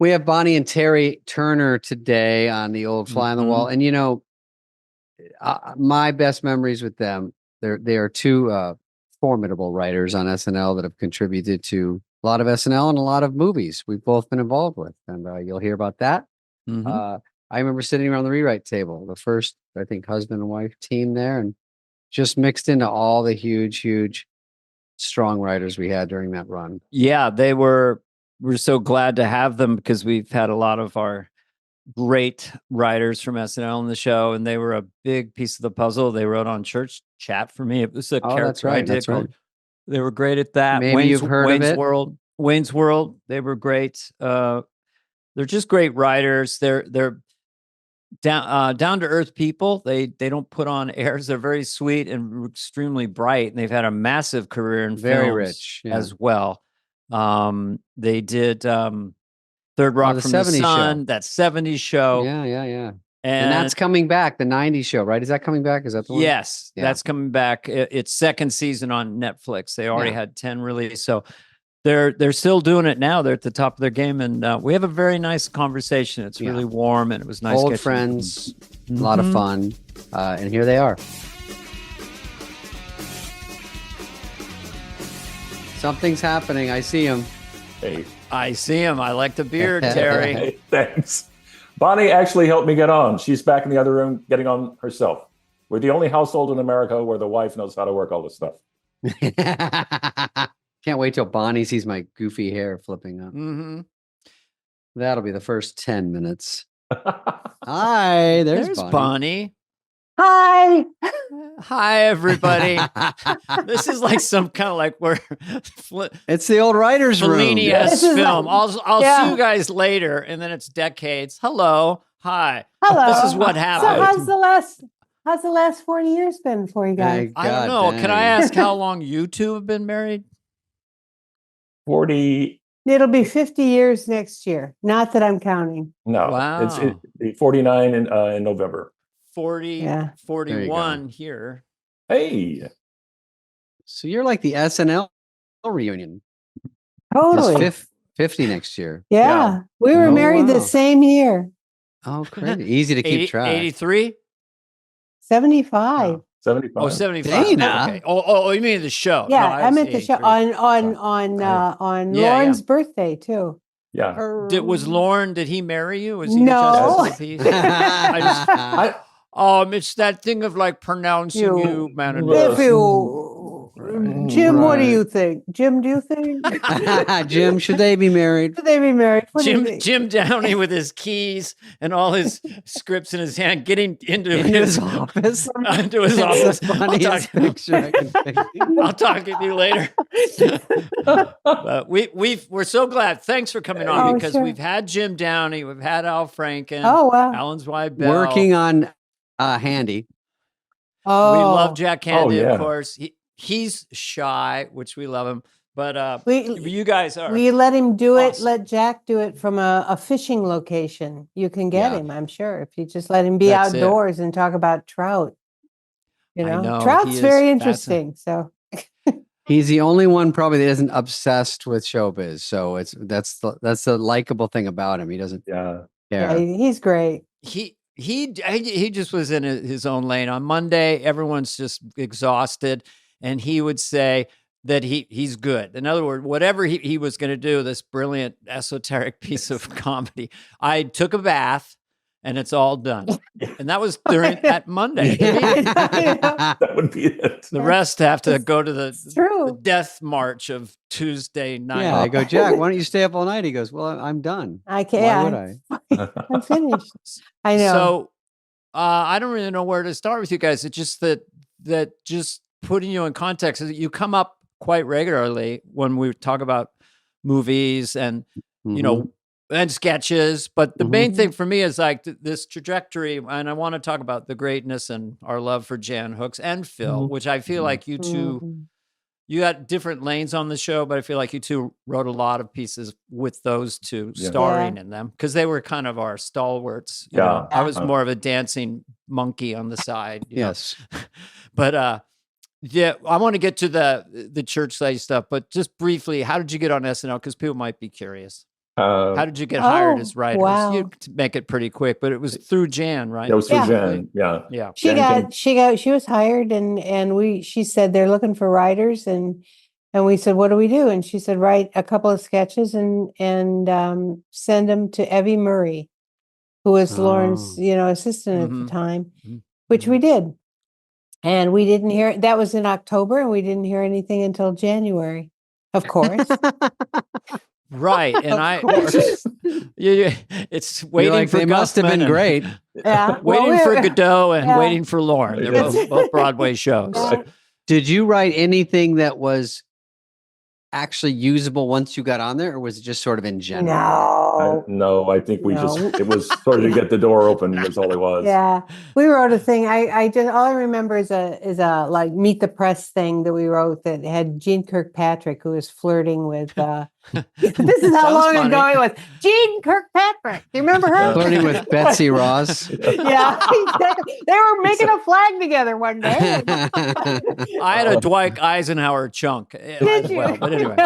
We have Bonnie and Terry Turner today on the old Fly on the Wall. And, my best memories with them, they are two formidable writers on SNL that have contributed to a lot of SNL and a lot of movies we've both been involved with. And you'll hear about that. I remember sitting around the rewrite table, the first, I think, husband and wife team there, and just mixed into all the huge, strong writers we had during that run. Yeah, we're so glad to have them because we've had a lot of our great writers from SNL in the show, and they were a big piece of the puzzle. They wrote on Church Chat for me. It was a character I did. That's right. They were great at that. Maybe you've heard of it. Wayne's World. They were great. They're just great writers. They're down to earth people. They don't put on airs. They're very sweet and extremely bright, and they've had a massive career in very films rich as well. They did Third Rock from the Sun, that 70s show. Yeah. And that's coming back, the 90s show, right? Is that coming back? Is that the one? Yes, that's coming back. It's second season on Netflix. They already had 10 released. So they're still doing it now. They're at the top of their game. And we have a very nice conversation. It's really warm, and it was nice. Old friends, a lot of fun. And here they are. Something's happening. I see him. Hey. I see him. I like the beard, Terry. Hey, thanks. Bonnie actually helped me get on. She's back in the other room getting on herself. We're the only household in America where the wife knows how to work all this stuff. Can't wait till Bonnie sees my goofy hair flipping up. That'll be the first 10 minutes. Hi, there's Bonnie. Hi. Hi, everybody. This is like some kind of like where it's the old writer's room. Fellini-esque film. I'll see you guys later, and then it's decades. Hello. Hi. Hello. This is what happened. So how's the last 40 years been for you guys? I don't know. Can I ask how long you two have been married? 40. It'll be 50 years next year. Not that I'm counting. No. Wow. It's 49 in November. 41 here. Hey. So you're like the SNL reunion. Totally. It's 50 next year. Yeah. We were married the same year. Oh, great. Easy to keep track. 83? 75. Oh, 75. Oh, 75. Okay. Oh, you mean the show? Yeah, no, I meant the show on Lauren's birthday too. Yeah. Was Lauren, did he marry you? Was he no. the justice of the peace? It's that thing of like pronouncing you man and Jim, what do you think? Jim, do you think? Jim, should they be married? Should they be married? Jim Downey with his keys and all his scripts in his hand, getting into his office. Into his office. I'll talk to you later. We're so glad. Thanks for coming on because we've had Jim Downey, we've had Al Franken. Oh wow, Alan's wife Bell. Working on Handy. Oh, we love Jack Handy, of course. He's shy, which we love him. But you guys are. We let him do awesome. it. Let Jack do it from a fishing location. You can get him, I'm sure, if you just let him be outdoors and talk about trout. You know trout's very interesting. So he's the only one probably that isn't obsessed with showbiz. So that's the likable thing about him. He doesn't. Yeah, he's great. He just was in his own lane. On Monday, everyone's just exhausted, and he would say that he's good. In other words, whatever he was going to do, this brilliant esoteric piece of comedy, I took a bath, and it's all done. And that was during that Monday. That would be it. The rest have to go to the death march of Tuesday night. Yeah, I go, Jack, why don't you stay up all night? He goes, well, I'm done. I can't. Why would I? I'm finished. I know. So I don't really know where to start with you guys. It's just that just putting you in context, you come up quite regularly when we talk about movies and, and sketches. But the main thing for me is like this trajectory. And I want to talk about the greatness and our love for Jan Hooks and Phil, which I feel like you two, you got different lanes on the show, but I feel like you two wrote a lot of pieces with those two starring in them because they were kind of our stalwarts. You know? I was more of a dancing monkey on the side. Yes. But I want to get to the church side stuff, but just briefly, how did you get on SNL? Because people might be curious. How did you get hired as writers? Wow. You make it pretty quick, but it was through Jan, right? It was through Jan. Yeah. Yeah. She was hired and she said they're looking for writers and we said, what do we do? And she said, write a couple of sketches and send them to Evie Murray, who was Lauren's, assistant at the time, which we did. And we didn't hear, that was in October, and we didn't hear anything until January, of course. Right. And it's waiting for they must have been great. Yeah. Waiting for Godot and waiting for Lauren. They're both Broadway shows. Did you write anything that was actually usable once you got on there, or was it just sort of in general? No, I think it was sort of to get the door open. That's all it was. Yeah, we wrote a thing. All I remember is a like Meet the Press thing that we wrote that had Gene Kirkpatrick, who was flirting with. This is how long ago it was. Gene Kirkpatrick. Do you remember her? Flirting with Betsy Ross. Yeah, exactly. They were making a flag together one day. I had a Dwight Eisenhower chunk. Did you? Well, but anyway.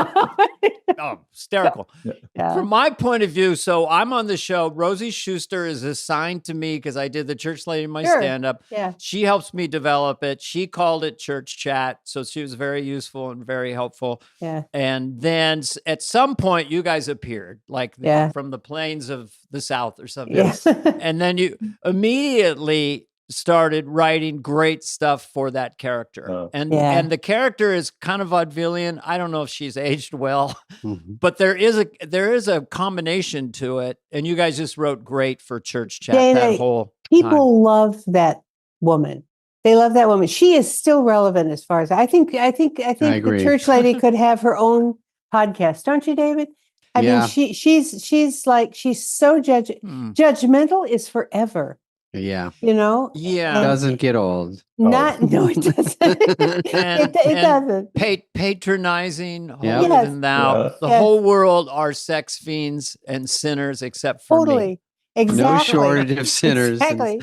Hysterical. Yeah. From my point of view, so I'm on the show. Rosie Schuster is assigned to me because I did the Church Lady in my stand-up. Yeah. She helps me develop it. She called it Church Chat. So she was very useful and very helpful. Yeah. And then at some point, you guys appeared, like from the plains of the South or something. Yes. And then you immediately started writing great stuff for that character. And the character is kind of vaudevillian. I don't know if she's aged well, but there is a combination to it. And you guys just wrote great for Church Chat that whole people love that woman. They love that woman. She is still relevant as far as I think the Church Lady could have her own podcast. Don't you, David? I mean, she's so judgmental is forever. Yeah. Yeah. It doesn't get old. No, it doesn't. it doesn't. Patronizing, holier than thou. The whole world are sex fiends and sinners except for me. Exactly. No shortage of sinners. Exactly.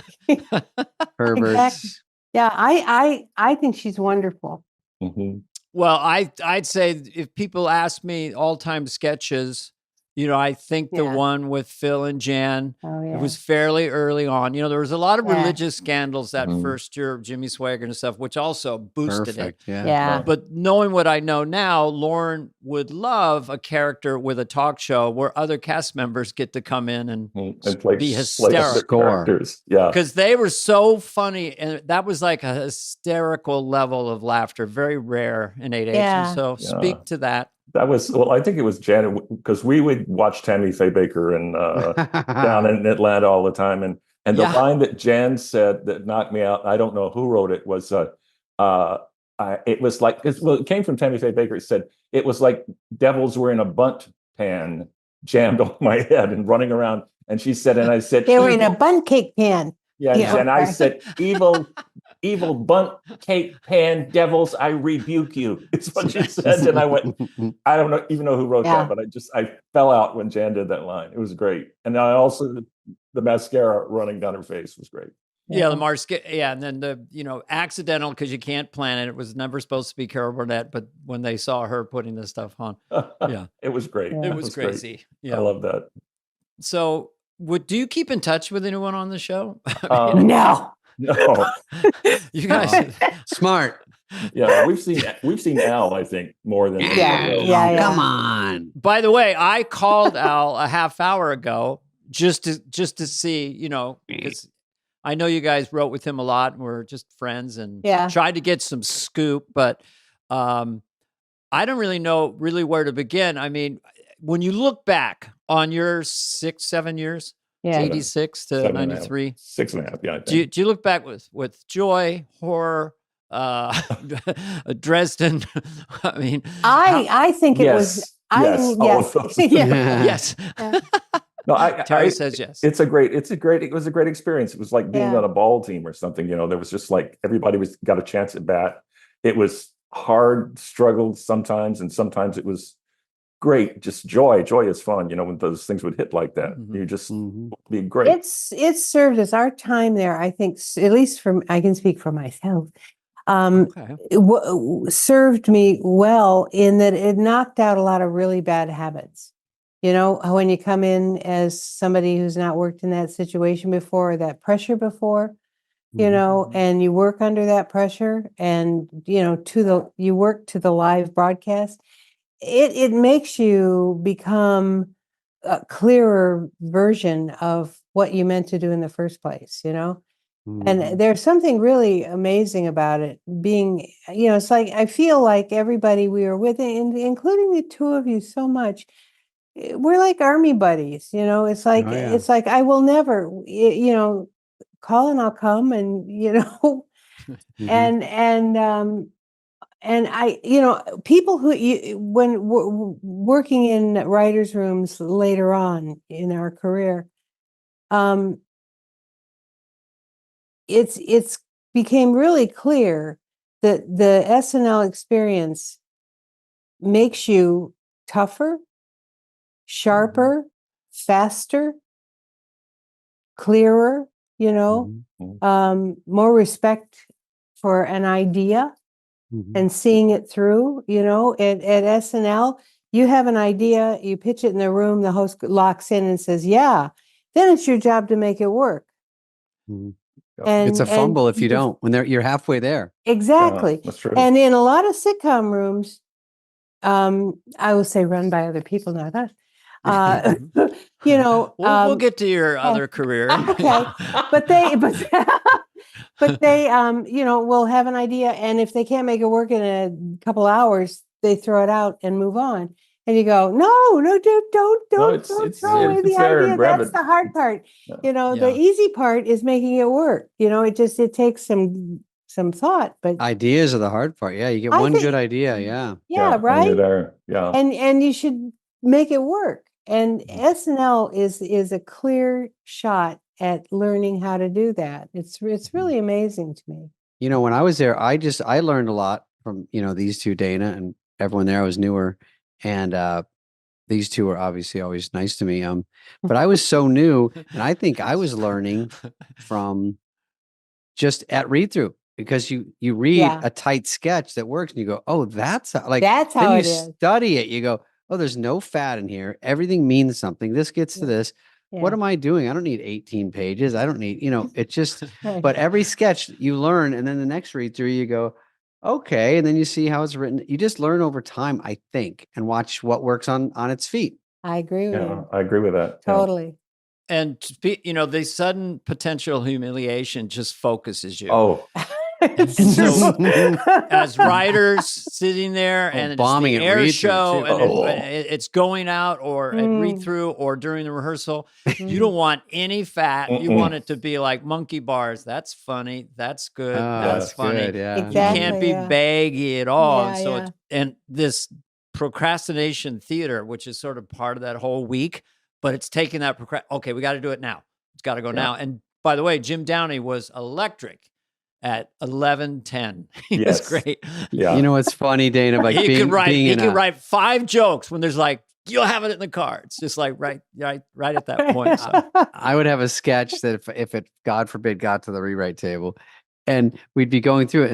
Perverts. Exactly. Yeah, I think she's wonderful. Mm-hmm. Well, I'd say if people ask me all-time sketches, I think the one with Phil and Jan, it was fairly early on. There was a lot of religious scandals that first year of Jimmy Swaggart and stuff, which also boosted it. Yeah. But knowing what I know now, Lauren would love a character with a talk show where other cast members get to come in and be hysterical. Yeah. Because they were so funny. And that was like a hysterical level of laughter, very rare in 8H. Yeah. So speak to that. That was, I think it was Janet, because we would watch Tammy Faye Baker and down in Atlanta all the time. And the line that Jan said that knocked me out, I don't know who wrote it, was it was like, it came from Tammy Faye Baker. It said, it was like devils were in a bunt pan jammed on my head and running around. And she said, and I said, they were in a bun cake pan. Yeah. And I said, evil bunt cake pan devils, I rebuke you. It's what she said. And I went, I don't even know who wrote that, but I fell out when Jan did that line. It was great. And I also, the mascara running down her face was great. Yeah, the mascara. Yeah. And then the, accidental, because you can't plan it. It was never supposed to be Carol Burnett, but when they saw her putting this stuff on, it was great. It was crazy. Great. Yeah. I love that. So do you keep in touch with anyone on the show? No. You guys smart. Yeah, we've seen Al, I think, more than Come on. By the way, I called Al a half hour ago just to see, because I know you guys wrote with him a lot and we're just friends and tried to get some scoop, but I don't really know where to begin. I mean, when you look back on your 7 years, 86 to 93, 6.5. Yeah. Do you look back with joy, horror, Dresden? I mean, I think it was. Yes. No, Terry says yes. It was a great experience. It was like being on a ball team or something. There was just like everybody got a chance at bat. It was hard, struggled sometimes, and sometimes it was great. Just joy. Joy is fun. When those things would hit like that, you just be great. It's served as our time there. I think, at least I can speak for myself. Served me well in that it knocked out a lot of really bad habits. You know, when you come in as somebody who's not worked in that situation before, or that pressure before, you know, and you work under that pressure, and you know, you work to the live broadcast, it makes you become a clearer version of what you meant to do in the first place, you know. And there's something really amazing about it being, you know, it's like I feel like everybody we were with, including the two of you so much, we're like army buddies, you know. It's like Oh, yeah. it's like I will never, you know, call and I'll come, and you know, and I, you know, people who when working in writers' rooms later on in our career, it's became really clear that the SNL experience makes you tougher, sharper, faster, clearer, you know, more respect for an idea and seeing it through, you know. At SNL, you have an idea, you pitch it in the room, the host locks in and says, yeah, then it's your job to make it work. And it's a fumble if you don't, when you're halfway there. Exactly. Yeah, that's true. And in a lot of sitcom rooms, I will say run by other people, not us. You know, we'll get to your other career. Okay, but they, you know, will have an idea, and if they can't make it work in a couple hours, they throw it out and move on. And you go, no, dude, don't throw away the idea. That's the hard part. You know, the easy part is making it work. You know, it takes some thought, but ideas are the hard part. Yeah, you get one good idea. Yeah, right. And you're there. Yeah, and you should make it work. And SNL is a clear shot at learning how to do that. It's really amazing to me. You know, when I was there, I learned a lot from, you know, these two, Dana, and everyone there. I was newer, and these two were obviously always nice to me. But I was so new, and I think I was learning from just at read through, because you read a tight sketch that works, and you go, oh, that's how it is. Study it. You go, oh, there's no fat in here. Everything means something. This gets to this. What am I doing? I don't need 18 pages. I don't need, you know, it just, but every sketch you learn, and then the next read through, you go, okay. And then you see how it's written. You just learn over time, I think, and watch what works on its feet. I agree with you. I agree with that. Totally. And, you know, the sudden potential humiliation just focuses you. Oh, so as writers sitting there and bombing it's the air show and it's going out, or at read through, or during the rehearsal, you don't want any fat. You want it to be like monkey bars. That's funny. That's good. That's funny. Good, yeah. Exactly, you can't be baggy at all. And this procrastination theater, which is sort of part of that whole week, but it's taking that okay, we got to do it now. It's got to go now. And by the way, Jim Downey was electric at 11:10. He was great. Yeah. You know what's funny, Dana? Like he could write 5 jokes when there's like, you'll have it in the car. It's just like right at that point. So. I would have a sketch that if it, God forbid, got to the rewrite table, and we'd be going through it,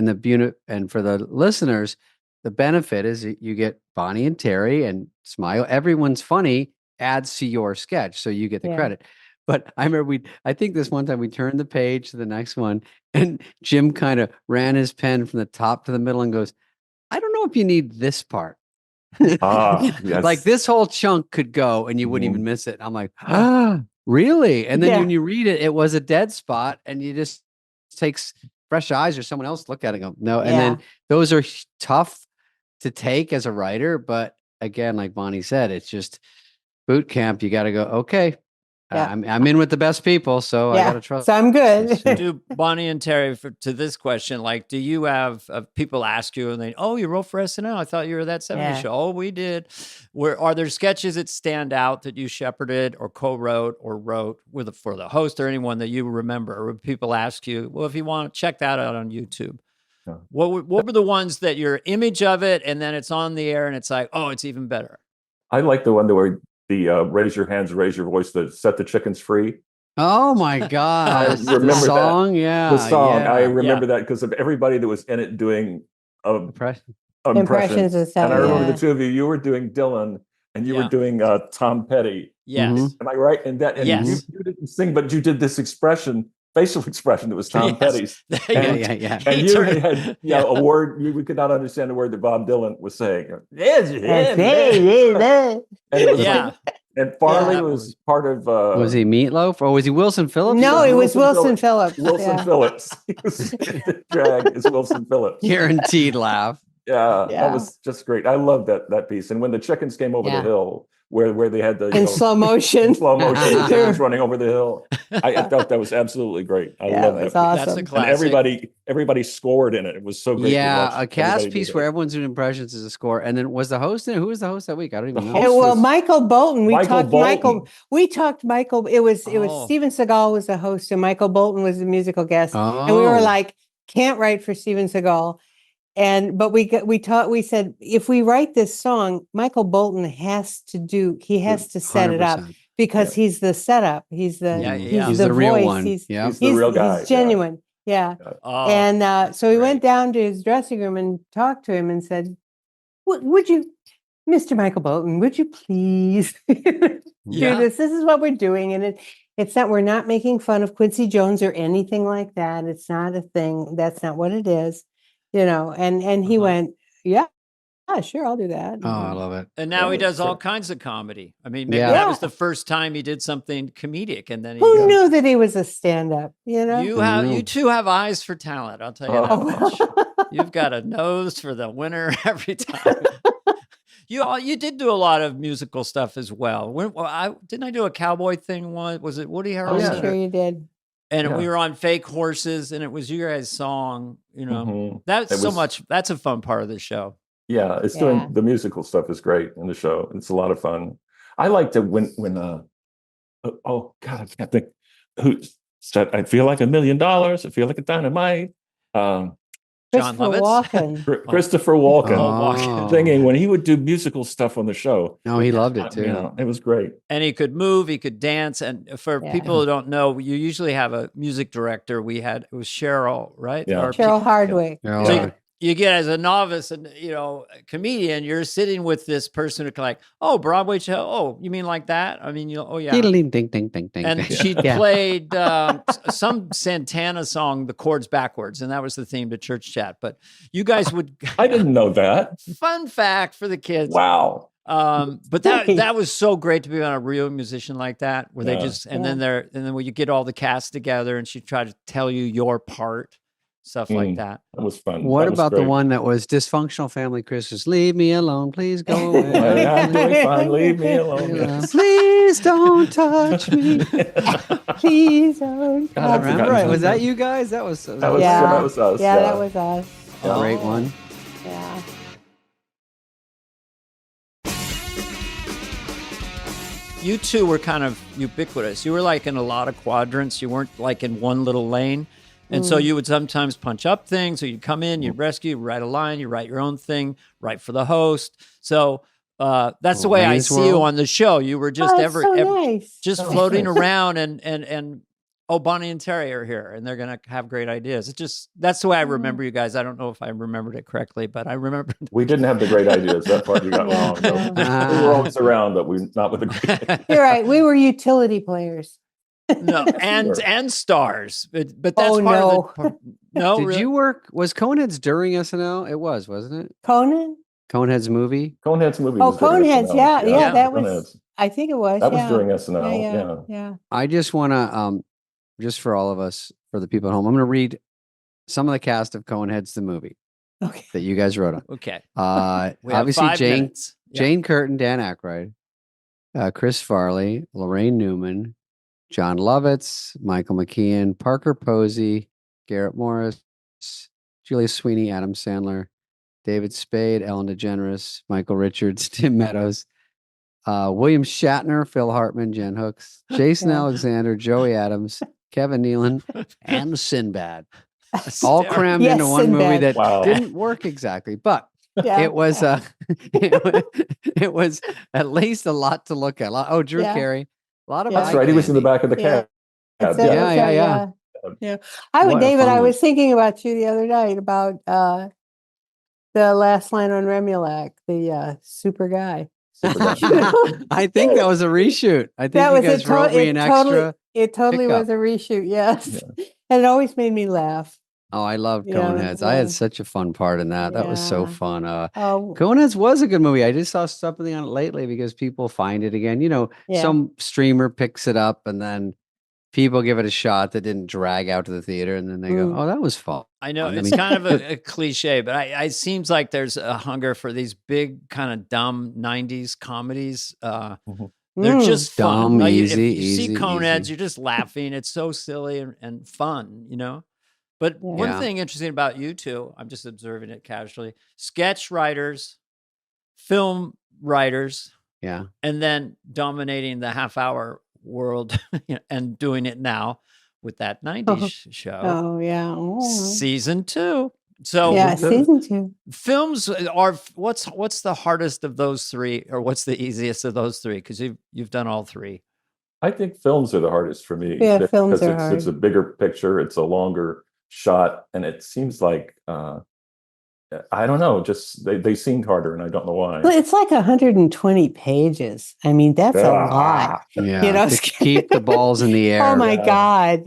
and for the listeners, the benefit is you get Bonnie and Terry and Smile. Everyone's funny adds to your sketch, so you get the credit. But I remember I think this one time we turned the page to the next one, and Jim kind of ran his pen from the top to the middle and goes, I don't know if you need this part. Yes. Like this whole chunk could go and you wouldn't even miss it. I'm like, really? And then when you read it, it was a dead spot, and you just takes fresh eyes or someone else look at it and go, no. And then those are tough to take as a writer. But again, like Bonnie said, it's just boot camp. You got to go, okay. I'm in with the best people, so I gotta trust. So I'm good. Do Bonnie and Terry, to this question, like, do you have people ask you and they, oh, you wrote for SNL? I thought you were that 70s show. Oh, we did. Are there sketches that stand out that you shepherded or co-wrote or wrote for the host or anyone that you remember? Or would people ask you, well, if you want to check that out on YouTube? Yeah. What were the ones that your image of it, and then it's on the air and it's like, oh, it's even better? I like the one where the raise your hands, raise your voice to set the chickens free. Oh my God. I remember the song. That. Yeah. The song. I remember that because of everybody that was in it doing impressions of stuff. And I remember the two of you were doing Dylan, and you Yeah. were doing Tom Petty. Yes. Mhm. Am I right? And that, and Yes. you didn't sing, but you did this expression, facial expression that was Tom Yes. Petty's. Yeah, And, yeah. and He you turned- had Yeah. a word, we could not understand the word that Bob Dylan was saying. That's And it. it was Yeah. and Farley Yeah. was part of Was he Meatloaf or was he Wilson Phillips? No, it was Wilson Phillips. Phillips. Wilson Yeah. Phillips. He was drag is Wilson Phillips. Guaranteed laugh. Yeah, Yeah. that was just great. I love that piece. And when the chickens came over Yeah. the hill, where they had the In slow motion. in slow motion, the chickens running over the hill, I thought that was absolutely great. I Yeah, love it was that. That's a awesome. And classic. everybody scored in it. It was so great. to Yeah, watch a cast everybody do piece that. where everyone's doing impressions is a score. And then was the host in it? Who was the host that week? I don't even The know. host And, well, was Michael Bolton. Michael Bolton. We talked Michael. It was Oh. Steven Seagal was the host, and Michael Bolton was the musical guest. And we were Oh. like, can't write for Steven Seagal. But we said, if we write this song, Michael Bolton has to set it up 100%. because he's the setup. He's the Yeah, he's yeah. He's the the real voice. one. He's Yeah. He's the real guy. He's genuine. Yeah. Oh, And so we great. went down to his dressing room and talked to him and said, would you, Mr. Michael Bolton, would you please do Yeah. this? This is what we're doing. And it's not, we're not making fun of Quincy Jones or anything like that. It's not a thing. That's not what it is, and he went, yeah, sure, I'll do that. Oh, I love it. And now he Yeah, does all sure. kinds of comedy. I mean, maybe Yeah. that was the first time he did something comedic, and then Who knew that he was a stand-up, you two have eyes for talent. I'll tell you that Oh. much. You've got a nose for the winner every time. You did do a lot of musical stuff as well. Didn't I do a cowboy thing once? Was it Woody I'm Harrelson? sure you did. And Yeah. we were on Fake Horses, and it was your guys' song. Mhm. That's It so was- much. That's a fun part of the show. Yeah, it's Yeah. doing the musical stuff is great in the show. It's a lot of fun. I like to when oh God, I can't think who said I feel like $1 million. I feel like a dynamite. John Christopher Lovitz? Walken. Christopher Walken Oh. singing when he would do musical stuff on the show. No, he loved it too. You know, it was great. And he could move, he could dance. And for Yeah. people who don't know, you usually have a music director. It was Cheryl, right? Yeah. Or Cheryl Hardwick. Yeah, So Yeah. you get as a novice and a comedian, you're sitting with this person who's like, oh, Broadway show. Oh, you mean like that? I mean, oh yeah. Ding, ding, ding, ding, ding. And she Yeah. played some Santana song, the chords backwards, and that was the theme to Church Chat. But you guys would I didn't know that. fun fact for the kids. Wow. But that was so great to be on a real musician like that, where they Yeah. just and then when you get all the cast together and she tried to tell you your part, stuff like Mm. that. That was fun. What That was about the great. one that was Dysfunctional Family Christmas? Leave me alone, please go away. I'm doing fine. Leave me alone. Yes. Please don't touch me. Please don't. God, I've Remember, forgotten was that something. you guys? That was That was Yeah. that was us. Yeah, that was us. a great one. Yeah. You two were kind of ubiquitous. You were like in a lot of quadrants. You weren't like in one little lane. And so you would sometimes punch up things, or you'd come in, you'd rescue, write a line, you write your own thing, write for the host. So that's the way I Wayne's see you World. on the show. You were just That's so nice. just Oh, floating thanks. around and oh, Bonnie and Terry are here and they're going to have great ideas. That's the way I remember you guys. I don't know if I remembered it correctly, but I remember. We didn't have the great ideas. That part you got Yeah, wrong. No. yeah. We were always around, but we not with the great. You're right. We were utility players. No, Sure. and stars, but that's Oh, part no. of the. No, Did really? you work? Was Coneheads during SNL? It was, wasn't it? Conan? Coneheads movie. Coneheads movie. Oh, was during Coneheads. SNL. Yeah, Yeah. that was, Coneheads. I think it was. That was yeah. during SNL. Yeah. Yeah. I just want to, just for all of us, for the people at home, I'm going to read some of the cast of Coneheads the movie Okay. that you guys wrote on. Okay. We have Obviously, 5 Jane minutes. Yeah. Jane Curtin, Dan Aykroyd, Chris Farley, Lorraine Newman, John Lovitz, Michael McKean, Parker Posey, Garrett Morris, Julia Sweeney, Adam Sandler, David Spade, Ellen DeGeneres, Michael Richards, Tim Meadows, William Shatner, Phil Hartman, Jen Hooks, Jason Yeah. Alexander, Joey Adams, Kevin Nealon, and Sinbad. All Hysterical. crammed Yes, into one movie Sinbad. that Wow. didn't work exactly, but Yeah. it was it was at least a lot to look at. Drew Yeah. Carey, a lot of Yeah. That's right. He was in the back of the Yeah. cab. That's Yeah. it, Yeah, that's yeah, right, yeah. Yeah. I would, What a David, fun I one. was thinking about you the other night about the last line on Remulac, the super guy. Super Duck. I think that was a reshoot. I think That you was guys wrote me an extra. It totally pickup. was a reshoot. Yes. And it always made me laugh. Oh, I love Yeah, Coneheads. I had yeah. such a fun part in that. That was so Yeah. fun. Oh, Coneheads was a good movie. I just saw something on it lately because people find it again. You know, yeah. some streamer picks it up and then people give it a shot that didn't drag out to the theater, and then they go, "Oh, that was fun." I know I it's mean- kind of a cliche, but it seems like there's a hunger for these big kind of dumb '90s comedies. They're just fun. Dumb, Like, easy, if you see easy, Coneheads, easy. you're just laughing. It's so silly and fun, you know. But one Yeah. thing interesting about you two, I'm just observing it casually: sketch writers, film writers, Yeah. and then dominating the half-hour world and doing it now with that '90s show. Oh, yeah. Oh. Season 2. So Yeah, season 2. films are what's the hardest of those three, or what's the easiest of those three? Because you've done all three. I think films are the hardest for me. Yeah, films because are it's a hard. bigger picture, it's a longer shot, and it seems like I don't know, just they seemed harder, and I don't know why. Well, it's like 120 pages. I mean, that's a lot. Yeah. You know, to keep the balls in the air. Oh my Yeah. God.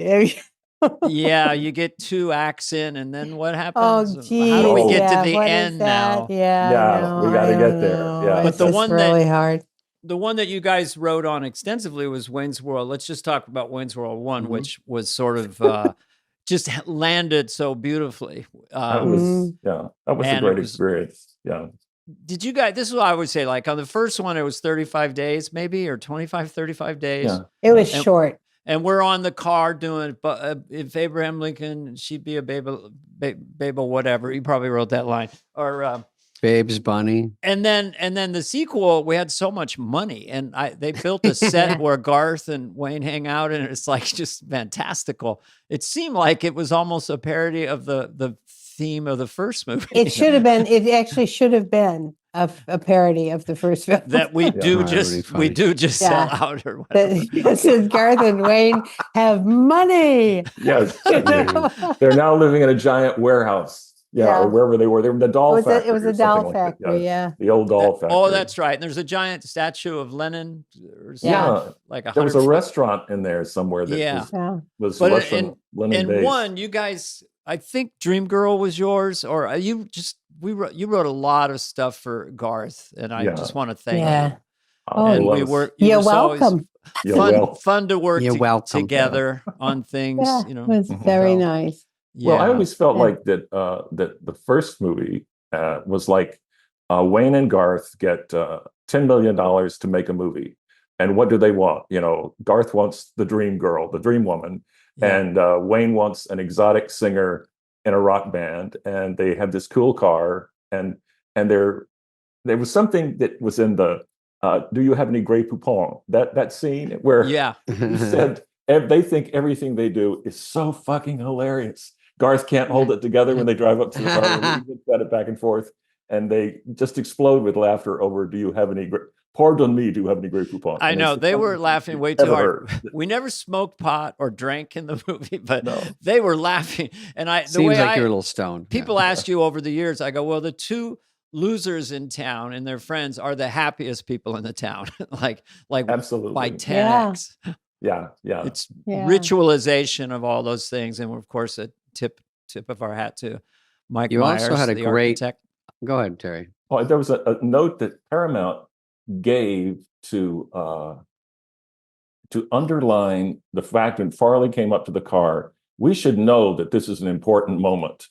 Yeah, you get 2 acts in, and then what Oh, happens? geez. How do we get yeah, to the what is end that? now? Yeah, Yeah, I know, we gotta I get don't there. know. Yeah. But It's the just one really that- hard. The one that you guys wrote on extensively was Wayne's World. Let's just talk about Wayne's World 1, Mhm. which was sort of just landed so beautifully. That was that was a and great it was- experience. Yeah. Did you guys, this is what I would say, like on the first one, it was 35 days maybe, or 25, 35 days. Yeah. It was And- short. And we're on the car doing, but if Abraham Lincoln, she'd be a Babel, whatever. You probably wrote that line. Or Babe's Bunny. and then the sequel, we had so much money, and they built a set where Garth and Wayne hang out, and it's like just fantastical. It seemed like it was almost a parody of the theme of the first movie. It should have been. It actually should have been a parody of the first film. that we do Oh, that would be just we funny. do just Yeah. sell out or whatever. This is Garth and Wayne have money. Yes. You know? They're now living in a giant warehouse. Yeah, Yeah. or wherever they were. They were in the doll factory. It was or a doll something like that. factory. Yeah. The old doll factory. Oh, that's right. And there's a giant statue of Lenin. Or something, Yeah. like There was a 100 restaurant in there somewhere that Yeah. Yeah. was But Russian Lenin And based. one, you guys, I think Dream Girl was yours, or you wrote a lot of stuff for Garth, and I Yeah. just want to thank Yeah. you. Oh, And well, we it's- were You're was always welcome. You're fun, welcome. fun to work You're welcome. together on things. Yeah. You know, It was very so, nice. yeah. Well, I always felt Yeah. like that the first movie was like Wayne and Garth get $10 million to make a movie. And what do they want? You know, Garth wants the dream girl, the dream woman, Yeah. and Wayne wants an exotic singer in a rock band, and they have this cool car, and there was something that was in the do you have any Grey Poupon? That scene where yeah. he said they think everything they do is so fucking hilarious. Garth can't hold it together when they drive up to the car and he got it back and forth, and they just explode with laughter over do you have any pardon me, do you have any Grey Poupon? I And know it's they the were funniest laughing thing way you've too ever hard. heard. We never smoked pot or drank in the movie, but No. they were laughing. And the Seems way like you're a little stoned. people asked you over the years, I go, well, the two losers in town and their friends are the happiest people in the town, like Absolutely. by 10x. Yeah. It's Yeah. ritualization of all those things, and of course, a tip of our hat to Mike You Myers, also had a the great- architect. Go ahead, Terry. Oh, there was a note that Paramount gave to underline the fact when Farley came up to the car, we should know that this is an important moment.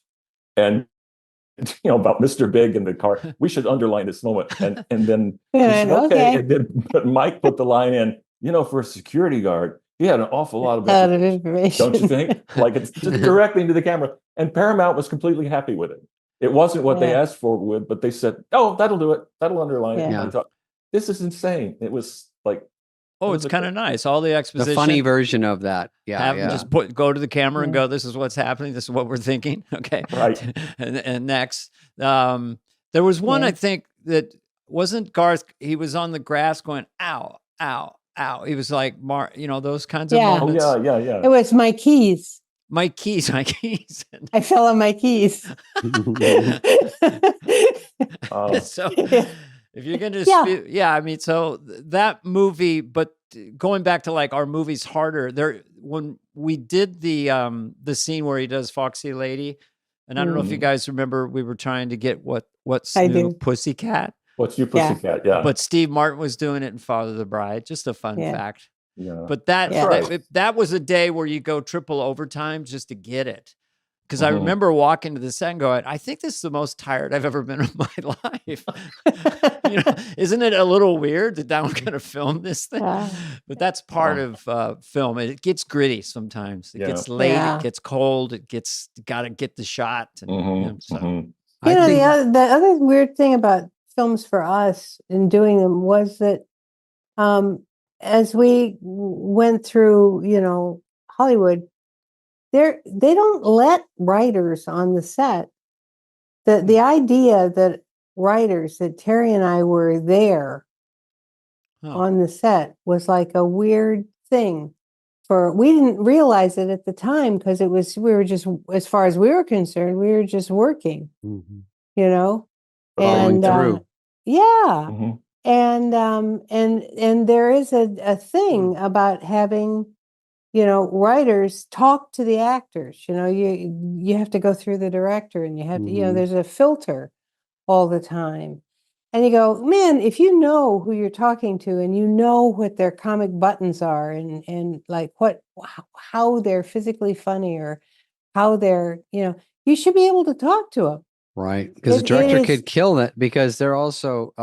And you know, about Mr. Big in the car, we should underline this moment. And then he said, Okay. And then but Mike put the line in, you know, for a security guard, he had an awful lot of Out of information, information. don't you think? Like it's just directly into the camera. And Paramount was completely happy with it. It wasn't what they Yeah. asked for would, but they said, "Oh, that'll do it. That'll underline it." Yeah. And I thought, this is insane. It was like, Oh, It it's was a- kind of nice. All the exposition. The funny version of that. Yeah. have yeah. just go to the camera and Yeah. go, this is what's happening, this is what we're thinking. Okay, Right. and next there was one, Yeah. I think, that wasn't Garth. He was on the grass going ow, ow, ow. He was like those kinds of Yeah. oh moments. yeah. It was my keys. my keys. I fell on my keys. Oh. So If you're going to I mean, so that movie, but going back to like our movies harder there, when we did the scene where he does Foxy Lady, and I don't know if you guys remember, we were trying to get what's I new do. Pussycat. What's Your Pussycat? Yeah. But Steve Martin was doing it in Father of the Bride. Just a fun fact. Yeah. But that was a day where you go triple overtime just to get it. Because I remember walking to the set and going, I think this is the most tired I've ever been in my life. Isn't it a little weird that we're going to film this thing? But that's part of film. It gets gritty sometimes. It gets late. It gets cold. Got to get the shot. And, the other weird thing about films for us in doing them was that as we went through, Hollywood, they don't let writers on the set. The idea that Terry and I were there on the set was like a weird thing. We didn't realize it at the time because we were just, as far as we were concerned, we were just working, Following through. And there is a thing about having writers talk to the actors. You have to go through the director, and you have to, there's a filter all the time. And you go, man, if you know who you're talking to and you know what their comic buttons are and like how they're physically funny or how they're, you should be able to talk to them. Right. Because the director could kill it because they're also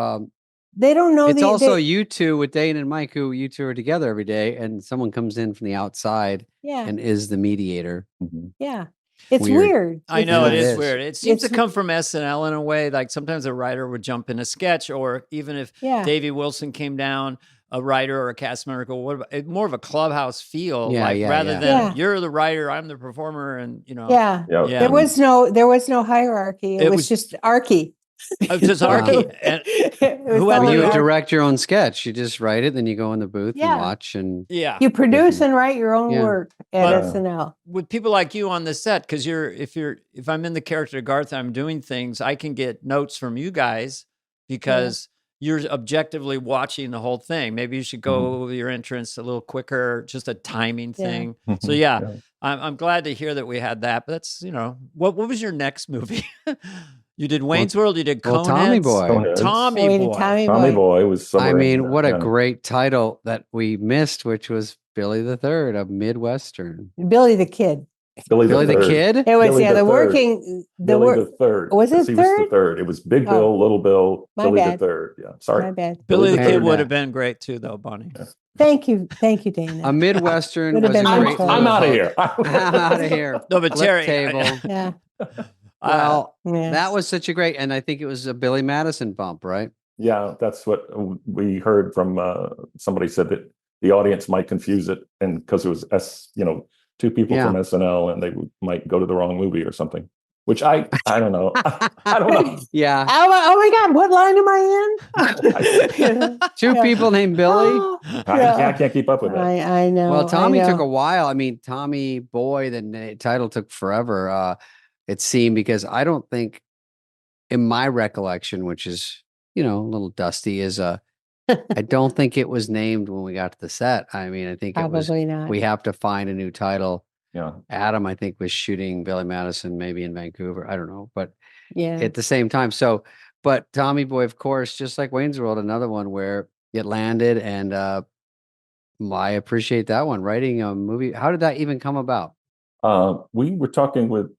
they don't know. It's also you two with Dane and Mike, who you two are together every day, and someone comes in from the outside and is the mediator. Yeah. It's weird. I know it is weird. It seems to come from SNL in a way. Like sometimes a writer would jump in a sketch, or even if Davey Wilson came down, a writer or a cast member go, what about more of a clubhouse feel, rather than you're the writer, I'm the performer, and There was no hierarchy. It was just archy. Just archy. You direct your own sketch. You just write it, then you go in the booth and watch, and you produce and write your own work at SNL. With people like you on the set, because if I'm in the character of Garth, I'm doing things, I can get notes from you guys because you're objectively watching the whole thing. Maybe you should go with your entrance a little quicker, just a timing thing. So I'm glad to hear that we had that. But that's what was your next movie? You did Wayne's World. You did Coneheads. Tommy Boy. Tommy Boy was. I mean, what a great title that we missed, which was Billy the Third, a Midwestern. Billy the Kid. Billy the Kid. It was Billy the working. Billy the Third. Was it he third? Was the third. It was Big Bill, Little Bill, Billy the Third. Yeah, sorry. My bad. Billy the Kid would have been great too, though, Bonnie. Yeah. Thank you, Dana. A Midwestern was a great. I'm out of here. I'm out of here. No, but Terry. Table. Well, that was such a great, and I think it was a Billy Madison bump, right? Yeah, that's what we heard from somebody said that the audience might confuse it, and because it was two people from SNL, and they might go to the wrong movie or something. Which I don't know. I don't know. Yeah. Oh my God! What line am I in? Two people named Billy. I can't keep up with that. I know. Well, Tommy took a while. I mean, Tommy Boy, the title took forever. It seemed, because I don't think, in my recollection, which is a little dusty, I don't think it was named when we got to the set. I mean, I think probably not. We have to find a new title. Yeah. Adam, I think, was shooting Billy Madison maybe in Vancouver. I don't know, but at the same time. So, but Tommy Boy, of course, just like Wayne's World, another one where it landed, and I appreciate that one. Writing a movie. How did that even come about? We were talking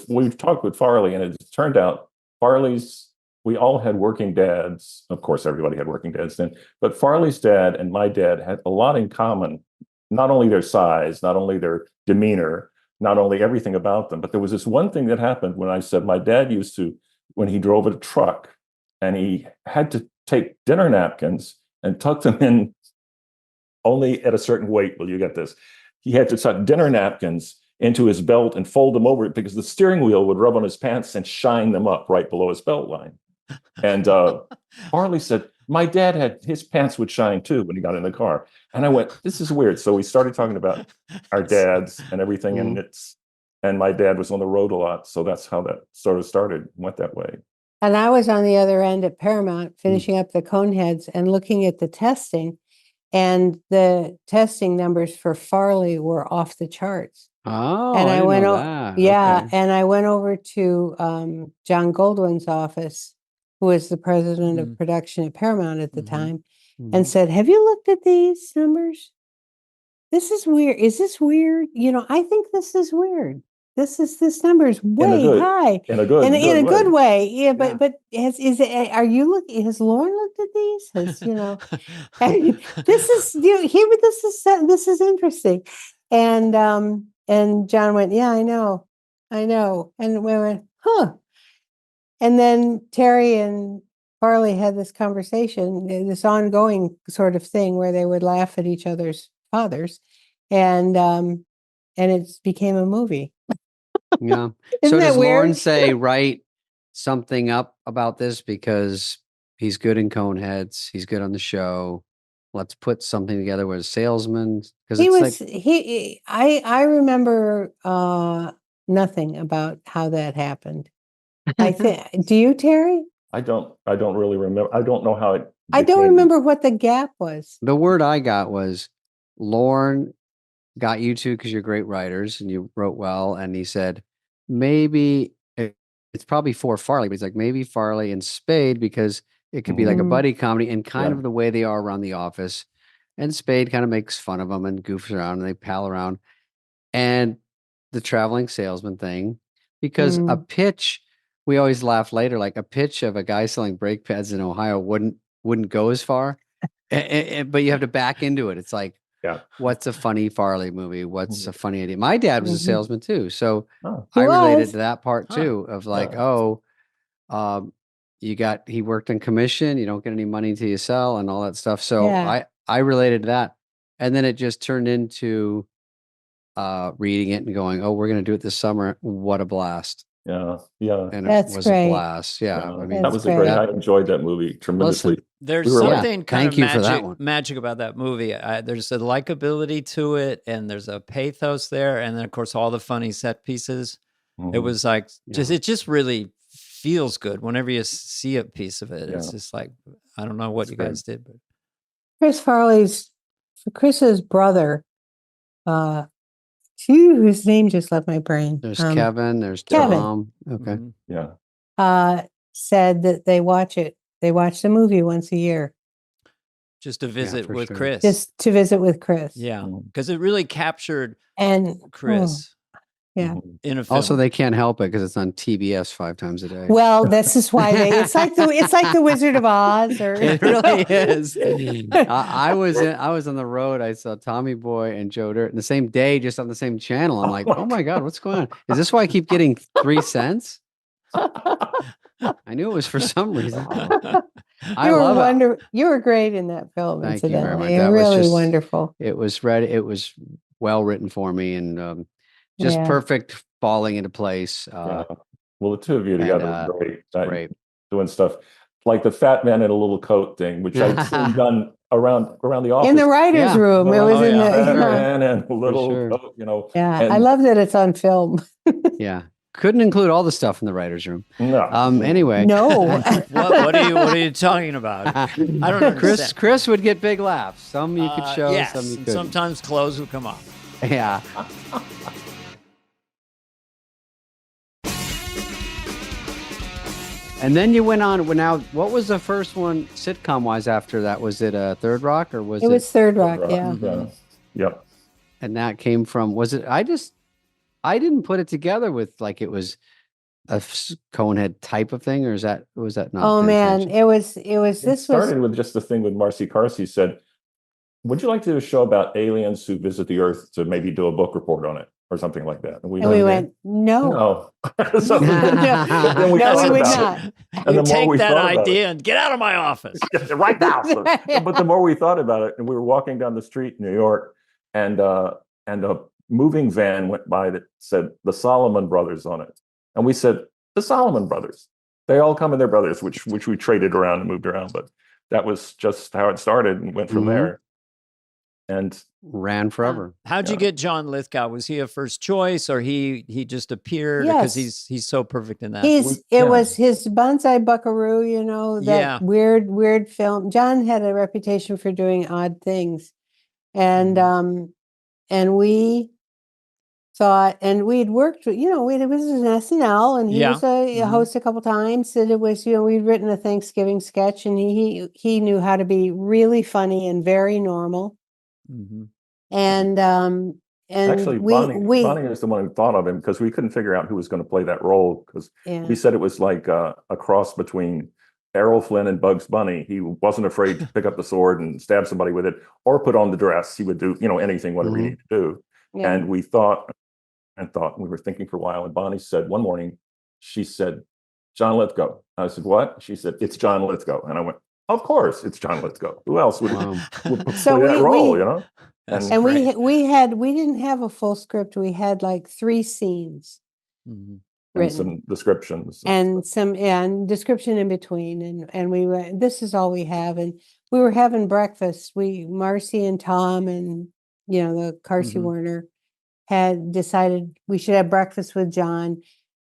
we've talked with Farley, and it turned out we all had working dads. Of course, everybody had working dads then, but Farley's dad and my dad had a lot in common. Not only their size, not only their demeanor, not only everything about them, but there was this one thing that happened when I said my dad used to, when he drove a truck and he had to take dinner napkins and tuck them in only at a certain weight. Well, you get this. He had to tuck dinner napkins into his belt and fold them over it because the steering wheel would rub on his pants and shine them up right below his belt line. And Farley said, my dad had his pants would shine too when he got in the car. And I went, this is weird. So we started talking about our dads and everything. Mm-hmm. And my dad was on the road a lot. So that's how that sort of started, went that way. And I was on the other end at Paramount finishing up the Coneheads and looking at the testing, and the testing numbers for Farley were off the charts. Oh, And I I didn't went know o- that. Yeah, Okay. and I went over to John Goldwyn's office, who was the president of production at Paramount at the time, and Mhm. said, "Have you looked at these numbers? This is weird. Is this weird? I think this is weird. This number is In a way good, high." in a good, And in a way. good way. Yeah, Yeah. but are you looking, has Lauren looked at these? And this is this is interesting. And John went, "Yeah, I know. And we went, huh. And then Terry and Farley had this conversation, this ongoing sort of thing where they would laugh at each other's fathers, and it became a movie. Yeah. Isn't So that does Lauren weird? say write something up about this because he's good in Coneheads, he's good on the show. Let's put something together with a salesman because He it's was like I remember nothing about how that happened. I think, do you, Terry? I don't really remember. I don't know how it I don't became. remember what the gap was. the word I got was Lauren got you two because you're great writers and you wrote well, and he said maybe it's probably for Farley, but he's like maybe Farley and Spade because it could be like a Mhm. buddy comedy and kind Yeah. of the way they are around the office. And Spade kind of makes fun of them and goofs around and they pal around. And the traveling salesman thing, because a Mm. pitch, we always laugh later, like a pitch of a guy selling brake pads in Ohio wouldn't go as far. But you have to back into it. It's like, Yeah. what's a funny Farley movie? What's a funny idea? My dad was a Mhm. salesman too, so Oh, He I related was. to that part Huh. too of like, Yeah. oh, he worked on commission, you don't get any money till you sell and all that stuff. So Yeah. I related to that, and then it just turned into reading it and going, oh, we're gonna do it this summer. What a blast! Yeah. Yeah. And it That's was a great. blast. Yeah, Yeah. I mean, That That's was a great. great. I enjoyed that movie tremendously. listen, There's We were like- something kind thank of you for that one. magic about that movie. There's a likability to it, and there's a pathos there, and then of course all the funny set pieces. It Mhm. was like Yeah. it just really feels good whenever you see a piece of it. It's Yeah. just like I don't know what It's you great. guys did, but Chris's brother, whose name just left my brain. There's Kevin. There's Kevin. Tom. Okay. mhm. Yeah. Said that they watch the movie once a year Just to visit for with sure. Chris. just to visit with Chris. Yeah, Mhm. because it really captured And Chris yeah. Mhm. in a film. Also, they can't help it because it's on TBS 5 times a day. Well, this is why it's like the Wizard of Oz, or It really is. I was on the road. I saw Tommy Boy and Joe Dirt in the same day, just on the same channel. I'm like, my oh my God, what's going on? Is this why I keep getting 3 cents? I knew it was for some reason. I love it. You were great in that film. Thank you very much. Incidentally, That was really just- wonderful. It was ready. It was well written for me and just Yeah. perfect falling into place. Yeah. Well, the two of you and, together were great. Great. Doing stuff like the fat man in a little coat thing, which I'd seen done around the office. In the writer's Yeah. room. It was Oh, in yeah. the Fat man and a little sure. coat, yeah. and- I love that it's on film. Yeah. Couldn't include all the stuff in the writer's room. No. Anyway. No. what are you talking about? I don't understand. Chris would get big laughs. Some you could show, yes, some you and couldn't. sometimes clothes would come off. Yeah. And then you went on. Well, now, what was the first one sitcom wise after that? Was it Third Rock or was it? It was Third Rock. Yeah. Yep. And that came from. Was it? I didn't put it together with like it was a Conehead type of thing, or was that not? Oh the man, intention? it was. It This started was. with just the thing with Marcy Carsey said, would you like to do a show about aliens who visit the Earth to maybe do a book report on it or something like that? And we went, no. no. So then No, we thought would about not. And You the more take we that thought about idea and get out of my office. right now. But the more we thought about it, and we were walking down the street in New York, and a moving van went by that said the Solomon Brothers on it, and we said the Solomon Brothers. They all come in their brothers, which we traded around and moved around, but that was just how it started and went from Mhm. there. and ran forever. How'd you Yeah. get John Lithgow? Was he a first choice, or he just appeared because he's so perfect in that? It was his Bonsai Buckaroo, you know, that weird film. John had a reputation for doing odd things. And and we thought, and we'd worked with, you know, it was an SNL, and he was a host a couple times, and it was, you know, we'd written a Thanksgiving sketch, and he knew how to be really funny and very normal. And actually, Bonnie is the one who thought of him, because we couldn't figure out who was going to play that role, because we said it was like a cross between Errol Flynn and Bugs Bunny. He wasn't afraid to pick up the sword and stab somebody with it, or put on the dress. He would do, you know, anything, whatever he needed to do. And we thought, we were thinking for a while, and Bonnie said one morning, she said, John Lithgow. I said, what? She said, it's John Lithgow. And I went, of course it's John Lithgow. Who else would play that role, you know? And we didn't have a full script. We had like 3 scenes and written, some descriptions, and description in between. And we were, this is all we have. And we were having breakfast. Marcy and Tom and, you know, the Carsey Werner had decided we should have breakfast with John.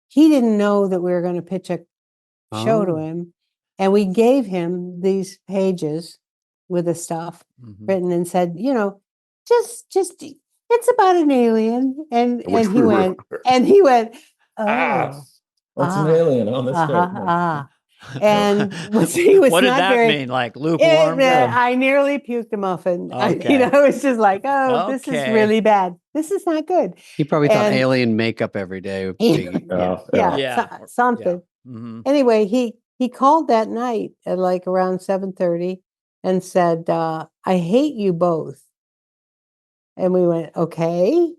He didn't know that we were going to pitch a show to him. And we gave him these pages with the stuff written and said, you know, just it's about an alien. And he went, oh, what's an alien on this day? And he was what did not that very, mean? Like lukewarm? I nearly puked a muffin. Okay. You know, it was just like, oh, this is really bad. This is not good. He probably thought alien makeup every day would be, something. Anyway, he called that night at like around 7:30 and said, I hate you both. And we went, okay,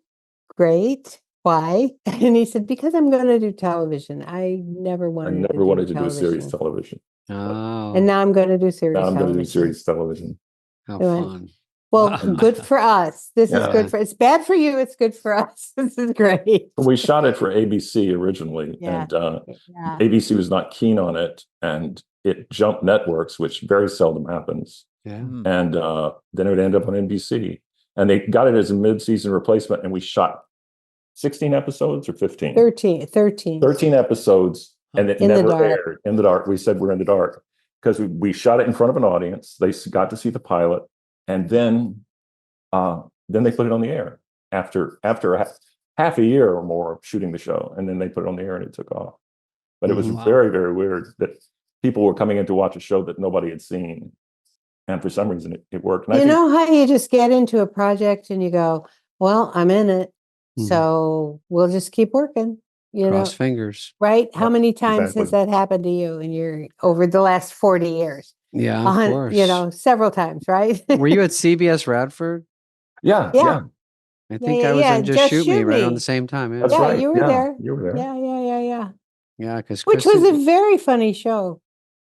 great. Why? And he said, because I'm going to do television. I never wanted to do series television. Oh. And now I'm going to do series television. Now I'm going to do series television. How fun. Well, good for us. This is good for, it's bad for you. It's good for us. This is great. We shot it for ABC originally, and ABC was not keen on it, and it jumped networks, which very seldom happens. And then it would end up on NBC, and they got it as a mid-season replacement, and we shot 16 episodes or 15? 13 episodes, and it never aired. In the dark. We said we're in the dark because we shot it in front of an audience. They got to see the pilot, and then they put it on the air after half a year or more of shooting the show, and then they put it on the air and it took off. But it was very, very weird that people were coming in to watch a show that nobody had seen, and for some reason it worked. And you know how you just get into a project and you go, well, I'm in it. So we'll just keep working, Cross fingers. Right? How many times has that happened to you over the last 40 years? Yeah, of course. You know, several times, right? Were you at CBS Radford? Yeah. I think I was in Just Shoot Me right on the same time. That's right. You were there. You were there. Yeah. Yeah, because which was a very funny show.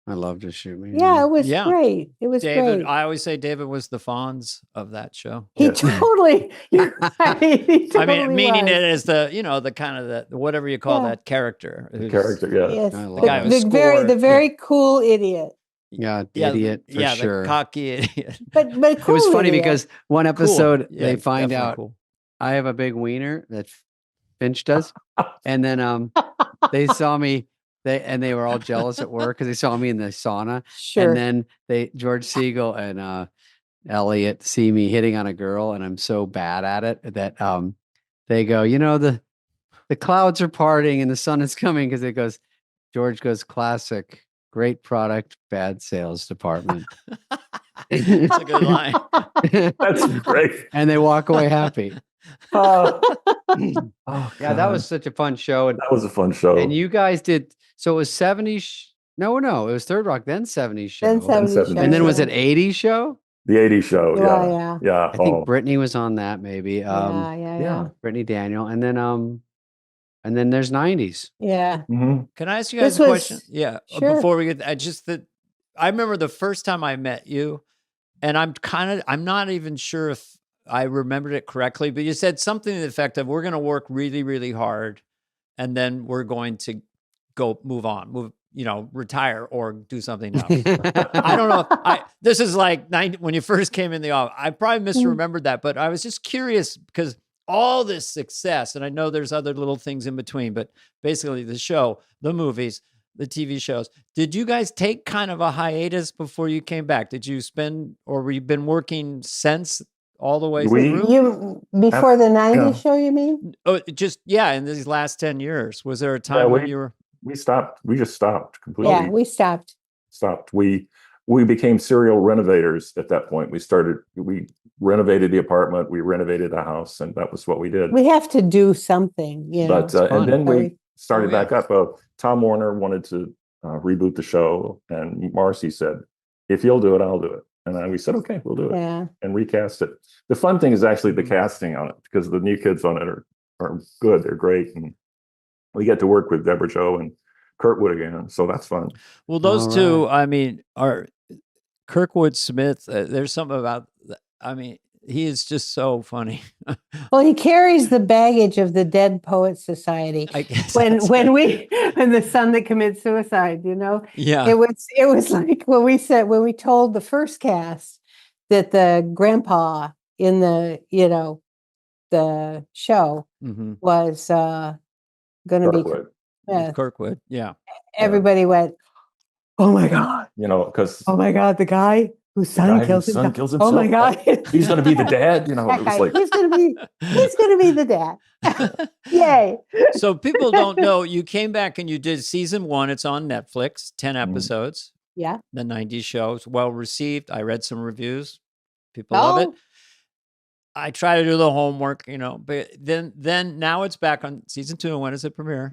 I love Just Shoot Me. Yeah, it was great. It was David, great. I always say David was the Fonz of that show. He totally. You're right. He totally I mean, meaning was. it as the, you know, the kind of the whatever you call that character. The character, Yes. I The guy was the very cool idiot. Yeah, idiot for sure. The cocky idiot. But cool it was funny idiot. because one episode Yeah, they find definitely out cool. I have a big wiener that Finch does, and then they saw me. They were all jealous at work because they saw me in the sauna. Sure. And then George Siegel and Elliot see me hitting on a girl, and I'm so bad at it that they go, you know, the clouds are parting and the sun is coming, because George goes, classic, great product, bad sales department. That's a good line. That's great. And they walk away happy. Yeah, that was such a fun show. And that was a fun show. And you guys did. So it was 70s. No, it was Third Rock, then 70s show. Then 70s show. And then was it 80s show? The 80s show. Yeah. I think Brittany was on that, maybe. Yeah. Brittany Daniel. And then there's 90s. Yeah. Mm-hmm. Can I ask you guys a question? Yeah. Sure. Before we get, I remember the first time I met you, and I'm not even sure if I remembered it correctly, but you said something to the effect of, we're going to work really, really hard, and then we're going to move on. retire or do something else. I don't know. This is like when you first came in the office. I probably misremembered that, but I was just curious because all this success, and I know there's other little things in between, but basically the show, the movies, the TV shows. Did you guys take kind of a hiatus before you came back? Did you spend, or were you been working since all the way through? You before the 90s show, you mean? Oh, in these last 10 years. Was there a time when you were? We stopped. We just stopped completely. Yeah, we stopped. We became serial renovators at that point. We renovated the apartment, we renovated the house, and that was what we did. We have to do something, But and then we started back up. Tom Warner wanted to reboot the show, and Marcy said, "If you'll do it, I'll do it." And we said, "Okay, we'll do it." Yeah. And recast it. The fun thing is actually the casting on it, because the new kids on it are good. They're great, and we get to work with Deborah Jo and Kurtwood again, so that's fun. Well, those two, I mean, are Kurtwood Smith. There's something about. I mean, he is just so funny. Well, he carries the baggage of the Dead Poets Society. I guess when the son that commits suicide, Yeah. It was like when we told the first cast that the grandpa in the the show was going to be Smith. Kirkwood. Yeah. Everybody went, "Oh my God." Because "Oh my God, the guy whose son kills himself. Oh my God. He's going to be the dad." It was like, he's going to be the dad. Yay. So people don't know, you came back and you did season 1. It's on Netflix, 10 episodes. Yeah. The 90s show. It's well received. I read some reviews. People love it. I try to do the homework, but then now it's back on season 2. And when does it premiere?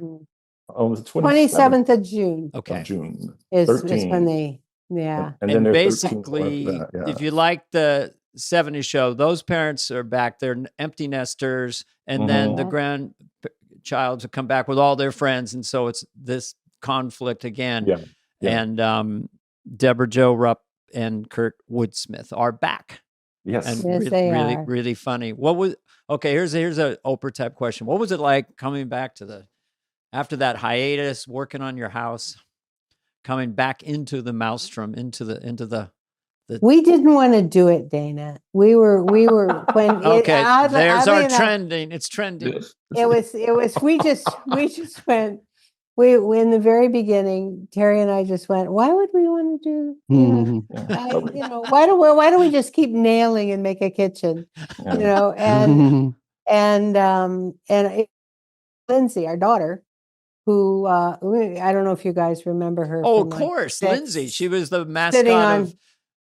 Oh, it was 27th of June. Okay. June. Is when they, And then then basically, if you like the 70s show, those parents are back. They're empty nesters. And then the grandchild to come back with all their friends. And so it's this conflict again. Yeah. And Deborah Jo Rupp and Kurt Woodsmith are back. Yes. And they really, are. really funny. Here's a Oprah type question. What was it like coming back after that hiatus, working on your house, coming back into the maelstrom, into the We didn't want to do it, Dana. We were when okay. There's our trending. It's trending. It was. We just went. We in the very beginning, Terry and I just went, why would we want to do? Why don't we just keep nailing and make a kitchen? And Lindsay, our daughter, who I don't know if you guys remember her. Oh, of course, Lindsay. She was the mascot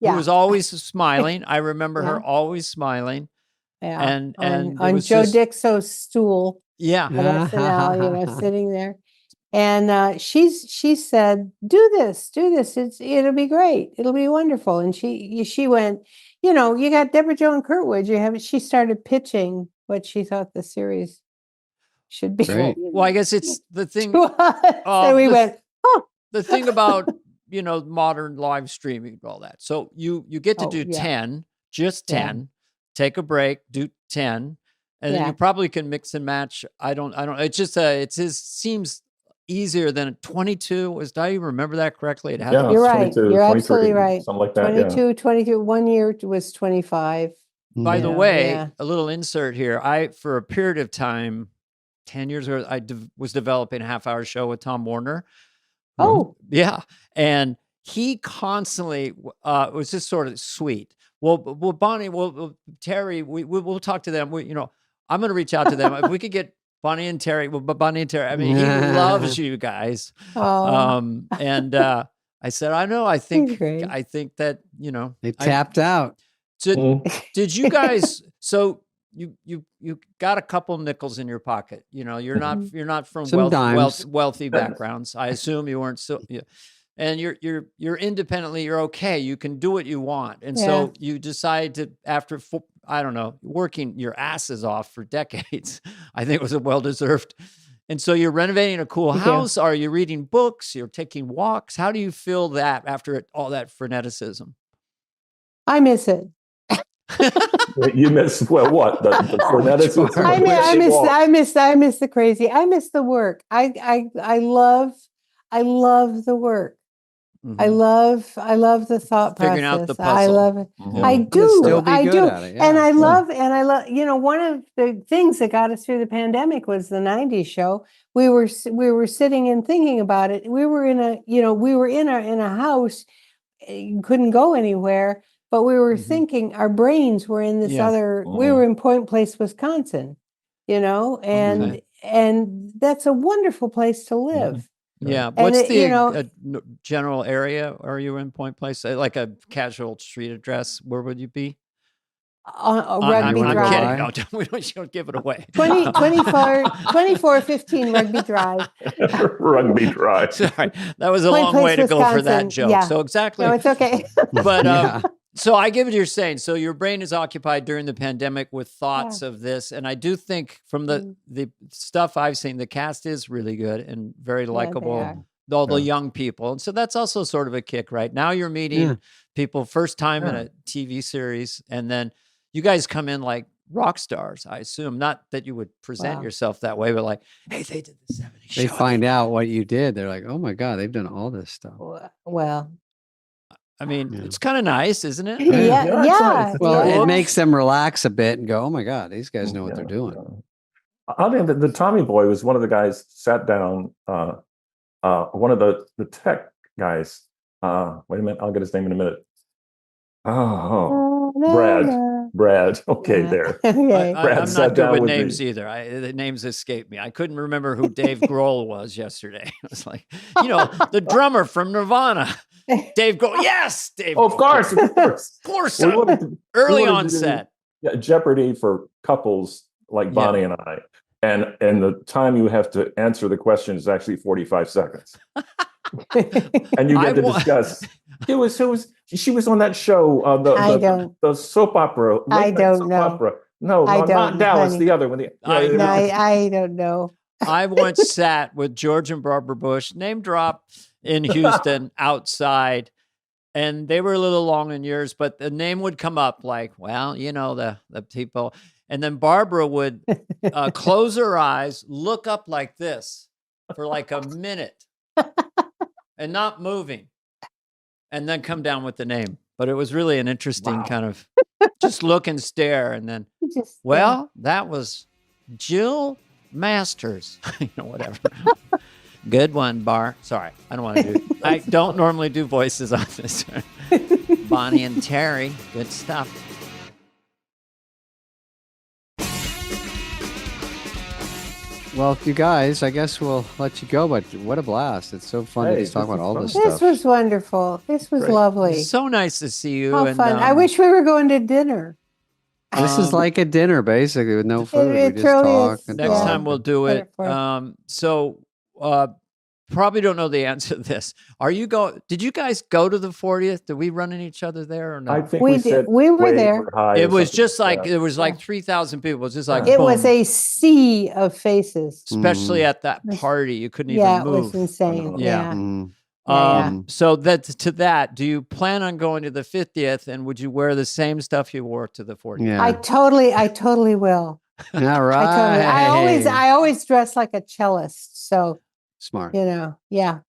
who was always smiling. I remember her always smiling. Yeah, and on Joe Dixo's stool. Yeah, at SNL, sitting there. And she said, do this. It'll be great. It'll be wonderful. And she went, you got Deborah Jo and Kurtwood. She started pitching what she thought the series should be. Great. Well, I guess it's the thing. So we went, the thing about, modern live streaming and all that. So you get to do 10, just 10, take a break, do 10. And then you probably can mix and match. I don't, it's just, seems easier than 22. Do I even remember that correctly? You're right. You're absolutely right. Something like that. 22, 23. 1 year was 25. By the way, a little insert here. For a period of time, 10 years ago, I was developing a half-hour show with Tom Warner. Oh. Yeah. And he constantly was just sort of sweet. Well, Bonnie, Terry, we'll talk to them. I'm going to reach out to them. If we could get Bonnie and Terry. I mean, he loves you guys. Oh. And I said, I know. I think that they tapped out. So did you guys? So you got a couple nickels in your pocket. You're not from wealthy backgrounds. I assume you weren't so. Yeah. And you're independently. You're okay. You can do what you want. And so you decide to, after working your asses off for decades, I think it was a well-deserved. And so you're renovating a cool house. Are you reading books? You're taking walks. How do you feel that after all that freneticism? I miss it. You miss what? The freneticism? I miss the crazy. I miss the work. I love I love the work. I love the thought Figuring out the process. I puzzle. love it. Mhm. I To do. still be I good do. at it, And yeah. I love, you know, one of the things that got us through the pandemic was the 90s show. We were sitting and thinking about it. We were in a house, you couldn't go anywhere, but we were thinking, our brains were in this Yeah. we were in Point Place, Wisconsin, you know, and that's a wonderful place to live. Yeah. And What's it, you know, the general area? Are you in Point Place? Like a casual street address? Where would you be? Rugby I'm Drive. kidding. No, don't give it away. 2415 Rugby Drive. Rugby Drive. Sorry, that was a Point long Place, way to go for that Wisconsin. joke. Yeah. So exactly. No, it's okay. But Yeah. so I get what you're saying. So your brain is occupied during the pandemic with thoughts of this, and I do think from the stuff I've seen, the cast is really good and very likable. All the young people, and so that's also sort of a kick, right? Now you're meeting people first time in a TV series, and then you guys come in like rock stars. I assume not that you would present yourself that way, but like, hey, they did the 70s show. They find out what you did. They're like, oh my God, they've done all this stuff. Well, I mean, it's kind of nice, isn't it? yeah. Well, yeah. it makes them relax a bit and go, oh my God, these guys know what they're doing. I mean, the Tommy Boy was one of the guys sat down. One of the tech guys. Wait a minute, I'll get his name in a minute. Brad. Okay, there. Okay. I'm not good with names either. The names escape me. I couldn't remember who Dave Grohl was yesterday. I was like, you know, the drummer from Nirvana. Dave Grohl. Yes, Dave. Of course. Of course. Early on set. Yeah, Jeopardy for couples like Bonnie and I. And the time you have to answer the question is actually 45 seconds. And you get to discuss. She was on that show, the soap opera. I don't know. Opera. No, not Dallas, honey. The other one. I don't know. I once sat with George and Barbara Bush, name drop, in Houston outside. And they were a little long in years, but the name would come up like, well, you know, the people. And then Barbara would close her eyes, look up like this for like a minute and not moving, and then come down with the name. But it was really an interesting kind of just look and stare. And then, that was Jill Masters, you know, whatever. Good one, Bar. Sorry, I don't normally do voices on this. Bonnie and Terry, good stuff. Well, you guys, I guess we'll let you go, but what a blast. It's so fun to just talk about all this stuff. This was wonderful. This was lovely. It's so nice to see you. How fun. I wish we were going to dinner. This is like a dinner, basically, with no food. It we just talk. Next time we'll do it. Probably don't know the answer to this. Did you guys go to the 40th? Did we run in each other there or no? I think we did. We were there. It was just like, it was like 3,000 people. It was just like, it was a sea of faces. Especially at that party. You couldn't even move. It was insane. So do you plan on going to the 50th, and would you wear the same stuff you wore to the 40th? Yeah. I totally will. All right. I always dress like a cellist. So smart. You know,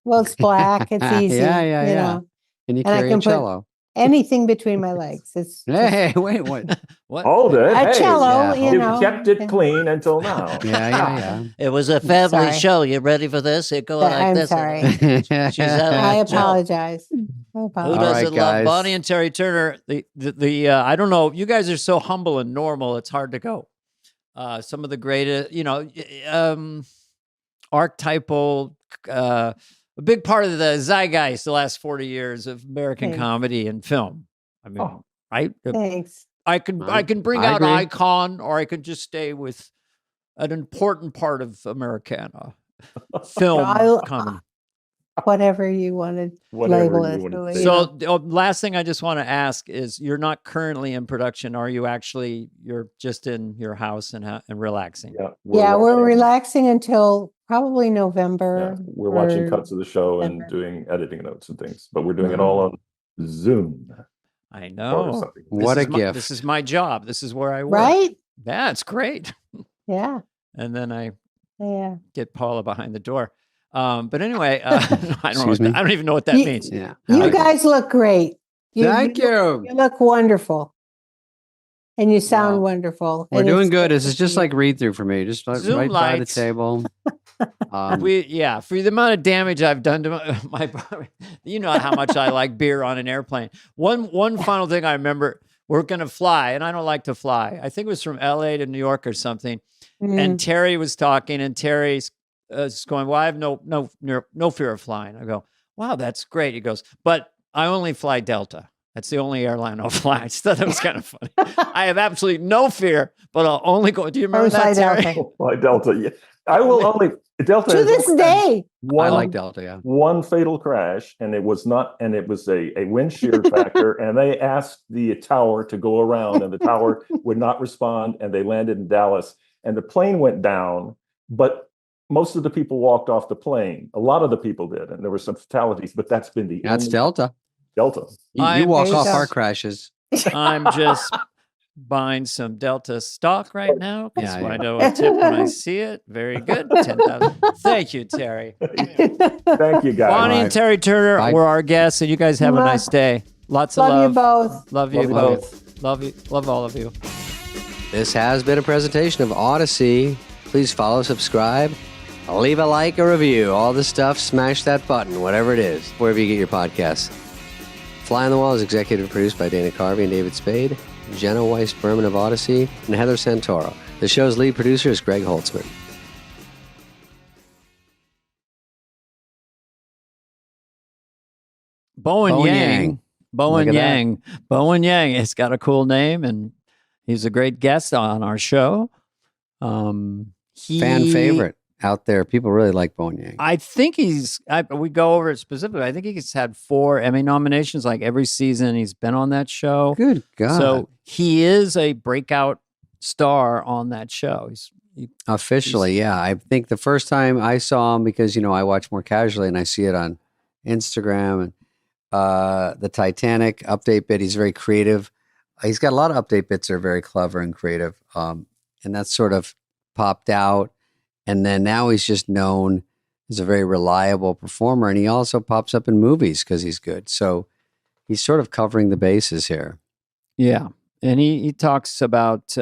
well, it's black. It's easy. You know. And you carry a cello. Anything between my legs. It's hey, wait, what? What? Hold it. A cello, you know. You've kept it clean until now. Yeah. It was a family show. You ready for this? It go like this. Sorry. I apologize. Who doesn't love Bonnie and Terry Turner? The I don't know. You guys are so humble and normal. It's hard to go. Some of the greatest, you know, archetypal, a big part of the zeitgeist the last 40 years of American comedy and film. I mean, right? Thanks. I can bring out Icon, or I could just stay with an important part of Americana film comedy. Whatever you want to label it. So last thing I just want to ask is, you're not currently in production. Are you actually, you're just in your house and relaxing? We're relaxing until probably November. Yeah, we're watching cuts of the show and doing editing notes and things, but we're doing it all on Zoom. I know. What a gift. This is my job. This is where I work. Right? Yeah, it's great. Yeah. And then I get Paula behind the door. But anyway, I don't even know what that means. Yeah. You guys look great. Thank you. You look wonderful. And you sound wonderful. We're and doing it's good. This to is just see like read through for me. Just like Zoom right by the lights. table. For the amount of damage I've done to my body, you know how much I like beer on an airplane. One final thing I remember, we're going to fly, and I don't like to fly. I think it was from LA to New York or something. And Terry was talking, and Terry's going, well, I have no fear of flying. I go, wow, that's great. He goes, but I only fly Delta. That's the only airline I'll fly. I just thought that was kind of funny. I have absolutely no fear, but I'll only go. Do you remember that, Terry? Fly Delta, yeah. I will only Delta to this day. I like Delta, yeah. One fatal crash, and it was a wind shear factor, and they asked the tower to go around, and the tower would not respond, and they landed in Dallas, and the plane went down, but most of the people walked off the plane. A lot of the people did, and there were some fatalities, but that's been the That's Delta. Delta. You walk off car crashes. I'm just buying some Delta stock right now because I know a tip when I see it. Very good. 10,000. Thank you, Terry. Thank you, guys. Bonnie and Terry Turner were our guests, and you guys have a nice day. Lots of love. Love You both. both. Love you. Love all of you. This has been a presentation of Odyssey. Please follow, subscribe, leave a like, a review, all the stuff. Smash that button, whatever it is, wherever you get your podcasts. Fly on the Wall is executive produced by Dana Carvey and David Spade, Jenna Weiss-Berman of Odyssey, and Heather Santoro. The show's lead producer is Greg Holtzman. Bowen Yang. Bowen Look at Yang. Bowen Yang. It's got a cool name, and he's a great guest on our show. Fan favorite out there. People really like Bowen Yang. I think we go over it specifically. I think he's had 4 Emmy nominations, like every season he's been on that show. Good God. So he is a breakout star on that show. Officially, yeah. I think the first time I saw him, because, I watch more casually and I see it on Instagram, and the Titanic update bit, he's very creative. He's got a lot of update bits that are very clever and creative. And that's sort of popped out. And then now he's just known as a very reliable performer. And he also pops up in movies because he's good. So he's sort of covering the bases here. Yeah. And he talks about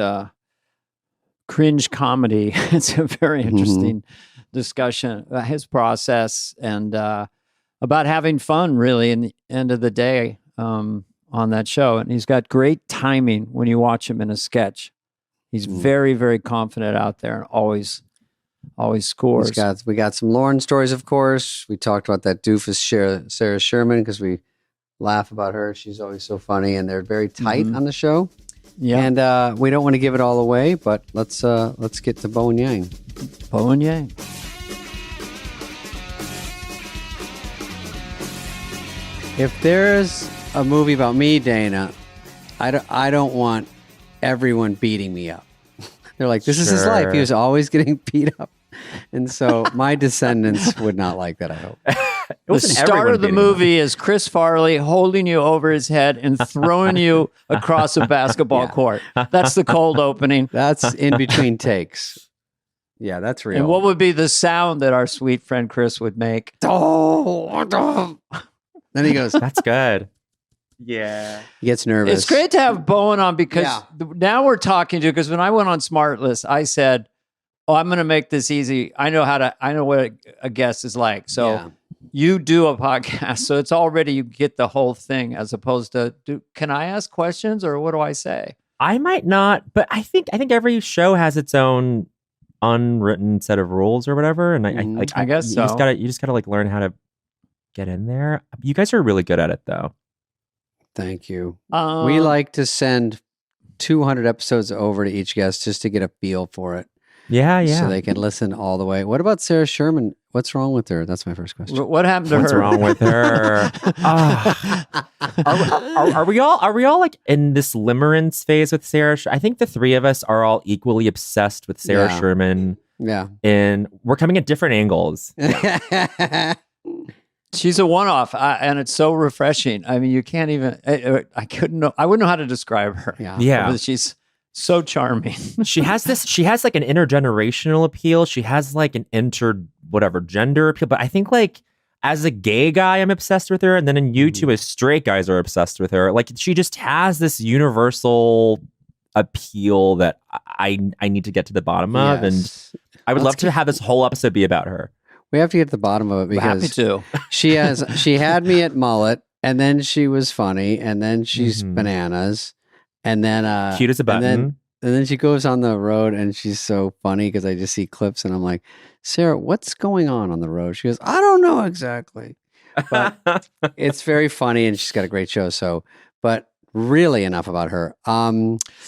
cringe comedy. It's a very interesting discussion about his process and about having fun, really, in the end of the day on that show. And he's got great timing when you watch him in a sketch. He's very, very confident out there and always scores. We got some Lauren stories, of course. We talked about that doofus Sarah Sherman because we laugh about her. She's always so funny, and they're very tight on the show. Yeah, and we don't want to give it all away, but let's get to Bowen Yang. Bowen Yang. If there's a movie about me, Dana, I don't want everyone beating me up. They're like, this is his life. He was always getting beat up. And so my descendants would not like that, I hope. The start of the movie is Chris Farley holding you over his head and throwing you across a basketball court. That's the cold opening. That's in between takes. Yeah, that's real. And what would be the sound that our sweet friend Chris would make? Then he goes, that's good. Yeah. He gets nervous. It's great to have Bowen on because now we're talking to, because when I went on Smart List, I said, I'm going to make this easy. I know what a guest is like. So you do a podcast. So it's already, you get the whole thing as opposed to, can I ask questions or what do I say? I might not, but I think every show has its own unwritten set of rules or whatever. And I guess so. You just gotta like learn how to get in there. You guys are really good at it though. Thank you. We like to send 200 episodes over to each guest just to get a feel for it. Yeah. So they can listen all the way. What about Sarah Sherman? What's wrong with her? That's my first question. What happened to her? What's wrong with her? Are we all like in this limerence phase with Sarah? I think the three of us are all equally obsessed with Sarah Sherman. Yeah. And we're coming at different angles. She's a one-off, and it's so refreshing. I mean, you can't even. I wouldn't know how to describe her. Yeah. She's So charming. She has like an intergenerational appeal. She has like an gender appeal. But I think like as a gay guy, I'm obsessed with her. And then in YouTube, as straight guys are obsessed with her. Like she just has this universal appeal that I need to get to the bottom of. And I would love to have this whole episode be about her. We have to get to the bottom of it because she had me at mullet, and then she was funny, and then she's bananas, and then cute as a button. And then she goes on the road, and she's so funny because I just see clips, and I'm like, Sarah, what's going on the road? She goes, I don't know exactly, but it's very funny, and she's got a great show. So, but really enough about her.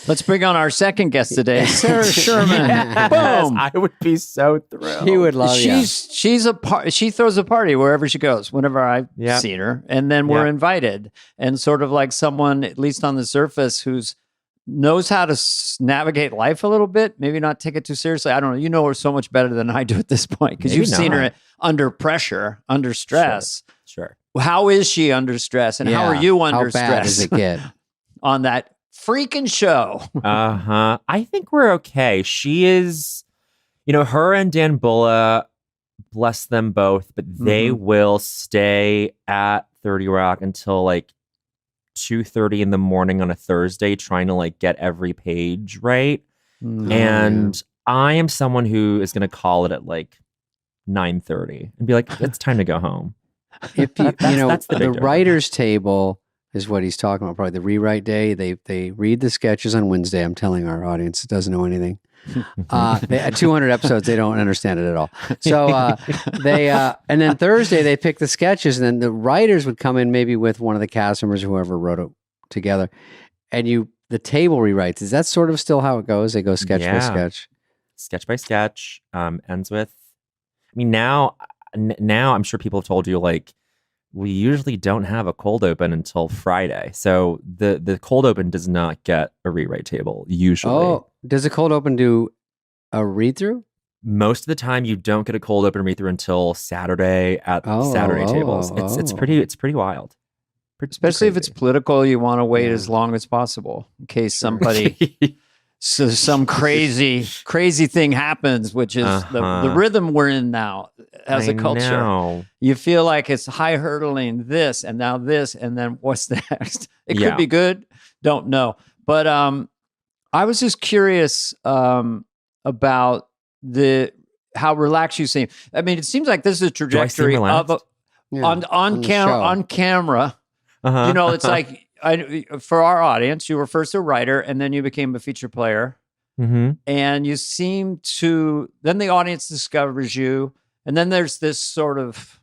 Let's bring on our second guest today, Sarah Sherman. Boom! I would be so thrilled. She would love you. She throws a party wherever she goes, whenever I've seen her, and then we're invited. And sort of like someone, at least on the surface, who's knows how to navigate life a little bit, maybe not take it too seriously. I don't know. You know her so much better than I do at this point because you've seen her under pressure, under stress. Sure. How is she under stress, and how are you under stress? How bad does it get on that freaking show? I think we're okay. She is, her and Dan Bulla, bless them both, but they will stay at 30 Rock until like 2:30 in the morning on a Thursday, trying to like get every page right. And I am someone who is going to call it at like 9:30 and be like, it's time to go home. If that's the writer's table is what he's talking about. Probably the rewrite day. They read the sketches on Wednesday. I'm telling our audience, it doesn't know anything. At 200 episodes, they don't understand it at all. So and then Thursday they pick the sketches, and then the writers would come in maybe with one of the cast members, whoever wrote it together, and the table rewrites. Is that sort of still how it goes? They go sketch by sketch, ends with. I mean, now I'm sure people have told you, like, we usually don't have a cold open until Friday. So the cold open does not get a rewrite table usually. Oh, does a cold open do a read through? Most of the time you don't get a cold open read through until Saturday at Saturday tables. It's pretty wild. Especially if it's political, you want to wait as long as possible in case somebody so some crazy thing happens, which is the rhythm we're in now as a culture. Know. You feel like it's high hurdling this and now this, and then what's next? It could be good. Don't know. But I was just curious about how relaxed you seem. I mean, it seems like this is a trajectory of on camera. It's like, for our audience, you were first a writer and then you became a feature player. And you seem to, then the audience discovers you. And then there's this sort of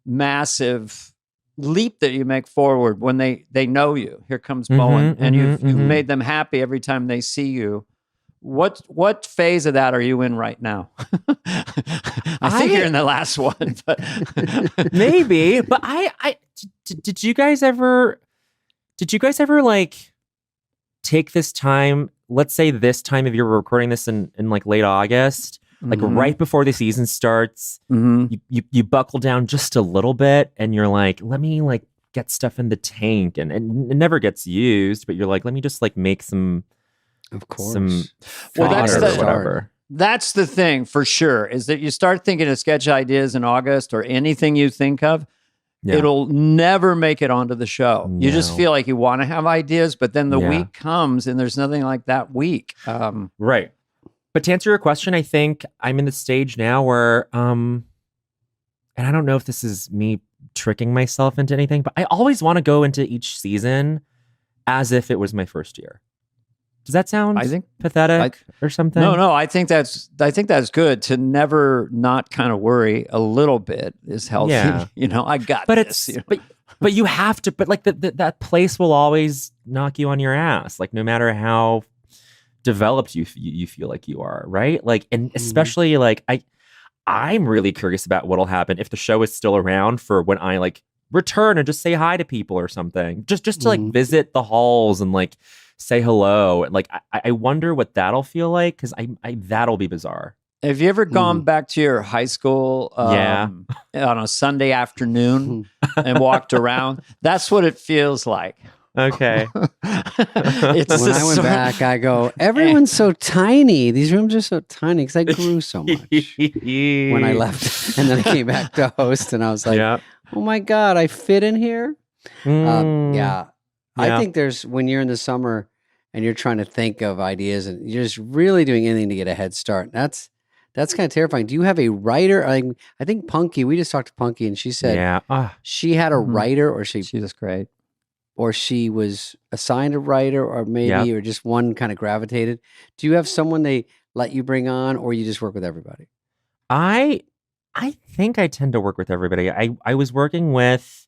massive leap that you make forward when they know you. Here comes Bowen. And you've made them happy every time they see you. What phase of that are you in right now? I think you're in the last one, but maybe. But did you guys ever like take this time? Let's say this time of year, we're recording this in like late August, like right before the season starts. You buckle down just a little bit, and you're like, let me like get stuff in the tank, and it never gets used. But you're like, let me just like make some. Of course. That's the thing for sure, is that you start thinking of sketch ideas in August or anything you think of, it'll never make it onto the show. No. You just feel like you want to have ideas, but then the week comes and there's nothing like that week. Right. But to answer your question, I think I'm in the stage now where, and I don't know if this is me tricking myself into anything, but I always want to go into each season as if it was my first year. Does that sound pathetic or something? No. I think that's good to never not kind of worry a little bit is healthy. Yeah. I got this. But you have to. But like that place will always knock you on your ass. Like no matter how developed you feel like you are, right? Like, and especially like I'm really curious about what'll happen if the show is still around for when I like return and just say hi to people or something. Just to like visit the halls and like. Say hello. Like, I wonder what that'll feel like, because that'll be bizarre. Have you ever gone back to your high school on a Sunday afternoon and walked around? That's what it feels like. Okay. When I went back, I go, everyone's so tiny. These rooms are so tiny because I grew so much when I left. And then I came back to host and I was like, oh my God, I fit in here. Yeah. I think when you're in the summer and you're trying to think of ideas and you're just really doing anything to get a head start. That's kind of terrifying. Do you have a writer? I think Punky, we just talked to Punky and she said she had a writer or she was great. Or she was assigned a writer or maybe or just one kind of gravitated. Do you have someone they let you bring on or you just work with everybody? I think I tend to work with everybody. I was working with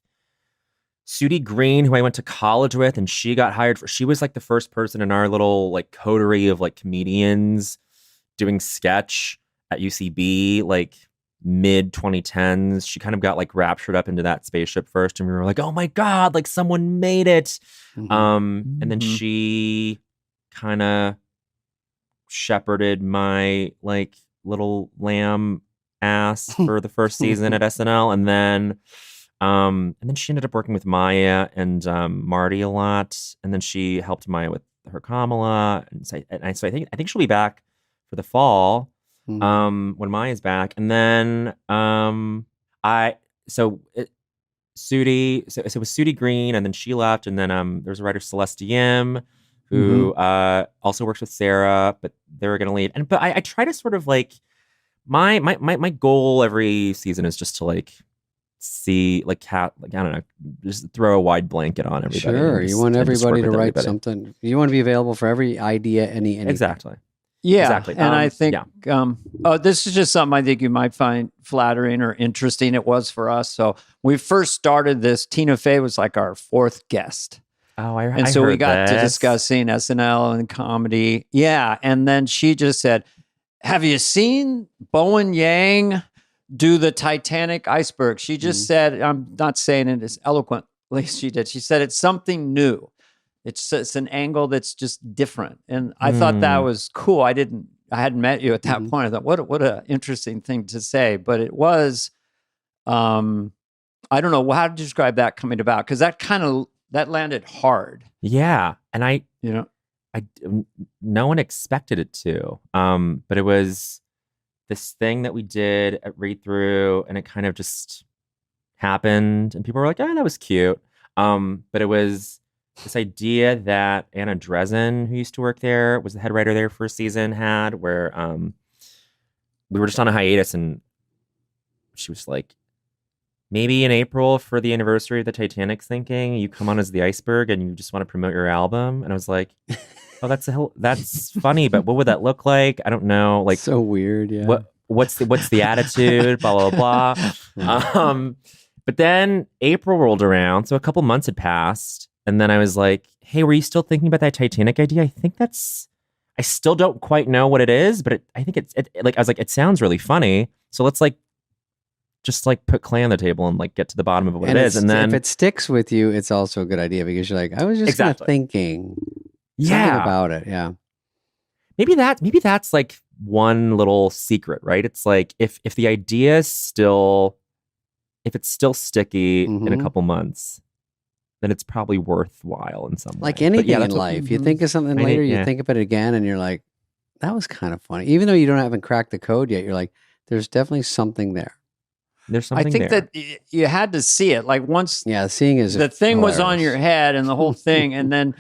Sudie Green, who I went to college with, and she got hired she was like the first person in our little like coterie of like comedians doing sketch at UCB, like mid 2010s. She kind of got like raptured up into that spaceship first, and we were like, oh my God, like someone made it. And then she kind of shepherded my like little lamb ass for the first season at SNL, and then she ended up working with Maya and Marty a lot, and then she helped Maya with her Kamala, and so I think she'll be back for the fall when Maya's back, and then Sudie, so it was Sudie Green, and then she left, and then there's a writer Celeste Yim who also works with Sarah, but they were gonna leave, but I try to sort of like my goal every season is just to like see like I don't know, just throw a wide blanket on everybody. Sure, you want everybody to write something. You want to be available for every idea, anything. Exactly. Yeah, exactly. And I think this is just something I think you might find flattering or interesting. It was for us. So we first started this. Tina Fey was like our fourth guest. Oh, and so we got to discussing SNL and comedy. Yeah, and then she just said, "Have you seen Bowen Yang do the Titanic iceberg?" She just said, I'm not saying it as eloquently as she did. She said, it's something new. It's an angle that's just different. And I thought that was cool. I hadn't met you at that point. I thought, what an interesting thing to say. But it was, I don't know, how to describe that coming about? Because that landed hard. Yeah. And no one expected it to. But it was this thing that we did at Read Through, and it kind of just happened, and people were like, "Oh, that was cute." But it was this idea that Anna Dresden, who used to work there, was the head writer there for a season, had, where we were just on a hiatus, and she was like, maybe in April for the anniversary of the Titanic's thinking, you come on as the iceberg and you just want to promote your album. And I was like, oh, that's funny, but what would that look like? I don't know. Like, so weird. Yeah. What's the attitude? Blah, blah, blah. But then April rolled around. So a couple months had passed. And then I was like, hey, were you still thinking about that Titanic idea? I still don't quite know what it is, but I think I was like, it sounds really funny. So let's just put Clay on the table and get to the bottom of what it is. And then if it sticks with you, it's also a good idea, because you're like, I was just kind of thinking about it. Yeah. Maybe that's like one little secret, right? It's like if the idea is still sticky in a couple months, then it's probably worthwhile in some way. Like anything in life. You think of something later, you think of it again, and you're like, that was kind of funny. Even though you haven't cracked the code yet, you're like, there's definitely something there. There's something I think there. that you had to see it. Like once seeing is the thing hilarious. Was on your head and the whole thing, and then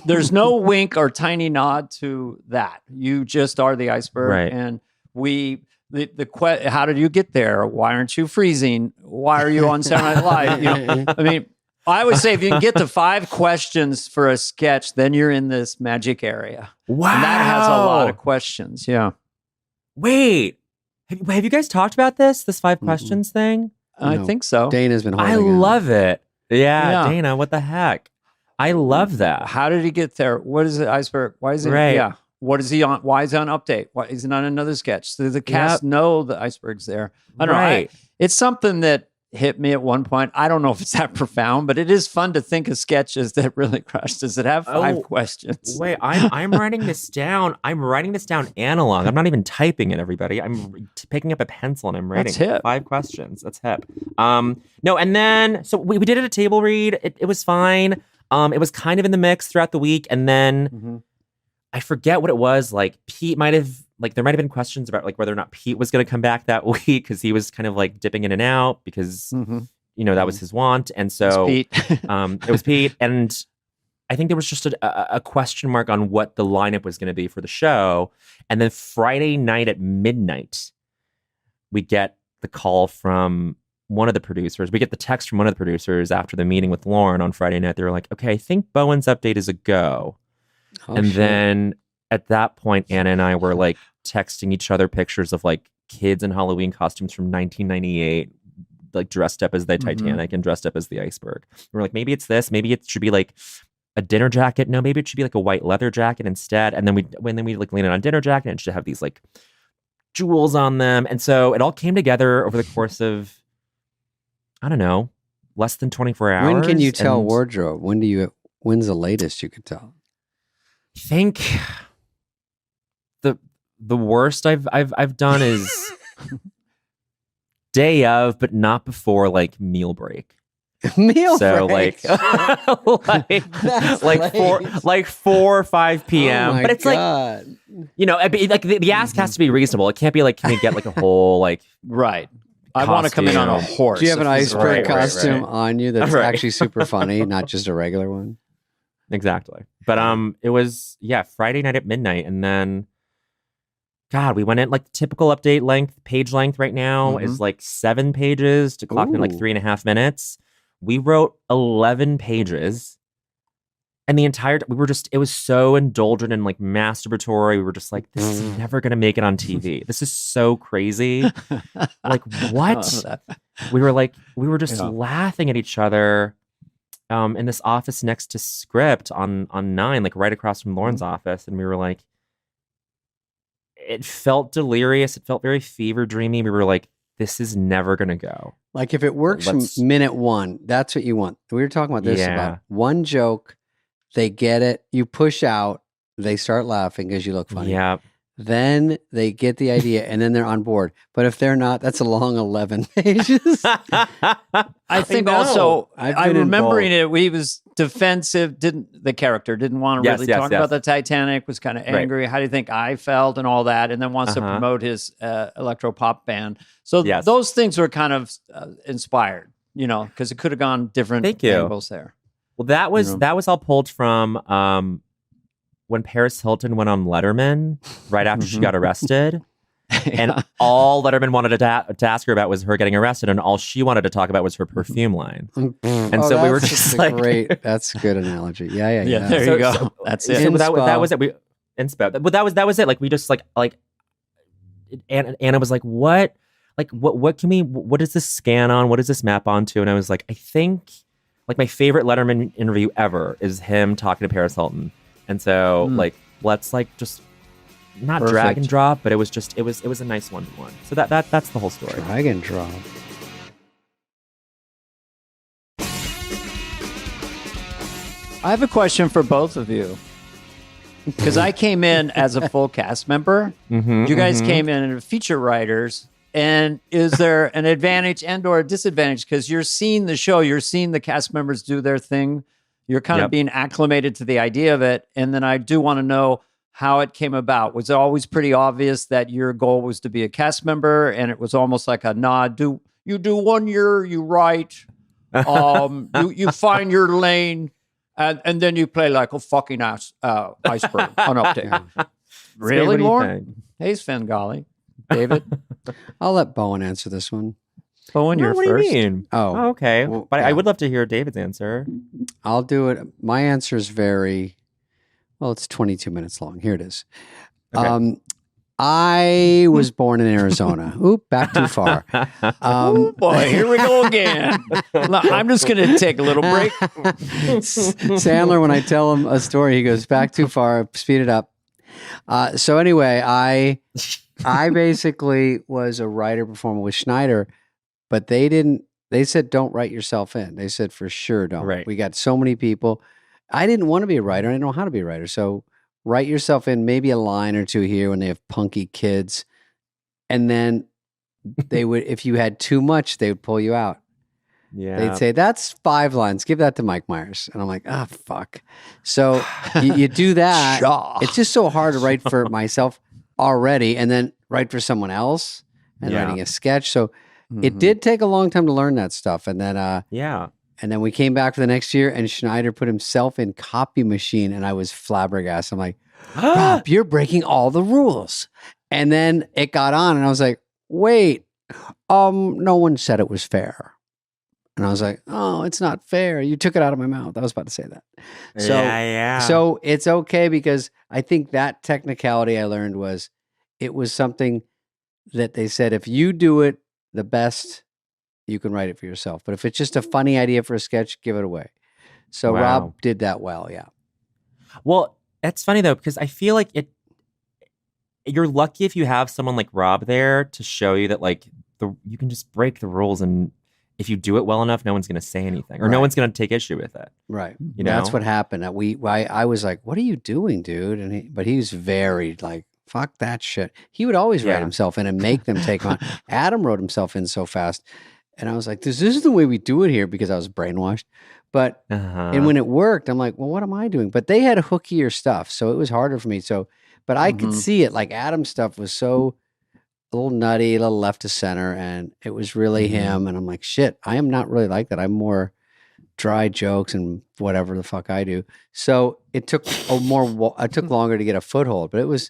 there's no wink or tiny nod to that. You just are the iceberg. Right. And how did you get there? Why aren't you freezing? Why are you on Saturday Night Live? I mean, I would say if you can get to 5 questions for a sketch, then you're in this magic area. Wow. And that has a lot of questions. Yeah. Wait. Have you guys talked about this 5 questions thing? I think so. Dana's been holding I love it. Yeah, Dana, what the heck? I love that. How did he get there? What is the iceberg? Why is it? Right. Yeah. What is he on? Why is he on Update? Why is it on another sketch? Does the cast know the iceberg's there? I don't know. It's something that hit me at one point. I don't know if it's that profound, but it is fun to think of sketches that really crush. Does it have 5 questions? Wait, I'm writing this down. I'm writing this down analog. I'm not even typing it, everybody. I'm picking up a pencil and I'm writing 5 questions. That's hip. No, and then so we did it a table read. It was fine. It was kind of in the mix throughout the week, and then I forget what it was. Like Pete might have, like there might have been questions about like whether or not Pete was going to come back that week because he was kind of like dipping in and out because that was his want, and so Pete. It was Pete, and I think there was just a question mark on what the lineup was going to be for the show, and then Friday night at midnight, we get the call from one of the producers. We get the text from one of the producers after the meeting with Lauren on Friday night. They were like, okay, I think Bowen's update is a go. Then at that point, Anna and I were like texting each other pictures of like kids in Halloween costumes from 1998, like dressed up as the Titanic and dressed up as the iceberg. We were like, maybe it's this, maybe it should be like a dinner jacket. No, maybe it should be like a white leather jacket instead. And then we like lean on dinner jacket and it should have these like jewels on them. And so it all came together over the course of, I don't know, less than 24 hours. When can you tell wardrobe? When's the latest you could tell? I think the worst I've done is day of, but not before like meal break. Meal break. So like 4 or 5 p.m. Oh but it's God. Like like the ask has to be reasonable. It can't be like, can we get like a whole like right. I want to come in on a horse. Do you have an iceberg costume right. on you that's actually super funny, not just a regular one? Exactly. But it was Friday night at midnight, and then God, we went in like typical update length, page length right now is like 7 pages to clock in like 3.5 minutes. We wrote 11 pages. And the entire it was so indulgent and like masturbatory. We were just like, this is never going to make it on TV. This is so crazy. Like, what? We were just laughing at each other in this office next to Script on 9, like right across from Lauren's office. And we were like, it felt delirious. It felt very fever dreamy. We were like, this is never going to go. Like if it works from minute 1, that's what you want. We were talking about this about one joke. They get it. You push out. They start laughing because you look funny. Yeah. Then they get the idea and then they're on board. But if they're not, that's a long 11 pages. I think also, I'm remembering it. He was defensive. The character didn't want to really talk about the Titanic, was kind of angry. Right. How do you think I felt and all that? And then wants to promote his electro pop band. So those things were kind of inspired, because it could have gone different angles there. Well, that was all pulled from when Paris Hilton went on Letterman right after she got arrested. And all Letterman wanted to ask her about was her getting arrested, and all she wanted to talk about was her perfume line. And so we were just like, great. That's a good analogy. Yeah. There you go. So, that's it. So that was it. But that was it. Like we just like Anna was like, what? Like what can we? What does this scan on? What does this map onto? And I was like, I think. Like my favorite Letterman interview ever is him talking to Paris Hilton. And so like, let's like just not drag and drop, but it was a nice one-to-one. So that's the whole story. Drag and drop. I have a question for both of you. Because I came in as a full cast member. You guys came in as feature writers. And is there an advantage and or a disadvantage? Because you're seeing the show, you're seeing the cast members do their thing. You're kind of being acclimated to the idea of it. And then I do want to know how it came about. Was it always pretty obvious that your goal was to be a cast member? And it was almost like a nod. You do 1 year, you write, you find your lane, and then you play like a fucking iceberg on Update. Really, Lauren? Hey, Svengali. David? I'll let Bowen answer this one. Bowen, you're first. What do you mean? Oh, okay. Well, but I would love to hear David's answer. I'll do it. My answer is it's 22 minutes long. Here it is. Okay. I was born in Arizona. Oop, back too far. Oh boy, here we go again. I'm just going to take a little break. Sandler, when I tell him a story, he goes, back too far, speed it up. So anyway, I basically was a writer performer with Schneider, but they said, don't write yourself in. They said, for sure, don't. Right. We got so many people. I didn't want to be a writer. I didn't know how to be a writer. So write yourself in, maybe a line or two here when they have punky kids. And then they would, if you had too much, they would pull you out. They'd say, that's 5 lines. Give that to Mike Myers. And I'm like, oh, fuck. So you do that. It's just so hard to write for myself already and then write for someone else and writing a sketch. So it did take a long time to learn that stuff. And then, and then we came back for the next year and Schneider put himself in Copy Machine and I was flabbergasted. I'm like, Rob, you're breaking all the rules. And then it got on and I was like, wait, no one said it was fair. And I was like, oh, it's not fair. You took it out of my mouth. I was about to say that. So, so it's okay because I think that technicality I learned was, it was something that they said, if you do it the best, you can write it for yourself. But if it's just a funny idea for a sketch, give it away. So Rob did that well. Yeah. Well, that's funny though, because I feel like you're lucky if you have someone like Rob there to show you that like you can just break the rules, and if you do it well enough, no one's going to say anything, or no one's going to take issue with it. Right. You know, that's what happened. I was like, "What are you doing, dude?" But he was very like, "Fuck that shit." He would always write himself in and make them take on. Adam wrote himself in so fast, and I was like, "This is the way we do it here," because I was brainwashed. But and when it worked, I'm like, "Well, what am I doing?" But they had hookier stuff, so it was harder for me. So, but I could see it. Like Adam's stuff was so a little nutty, a little left to center, and it was really him. And I'm like, shit, I am not really like that. I'm more dry jokes and whatever the fuck I do. So it took it took longer to get a foothold, but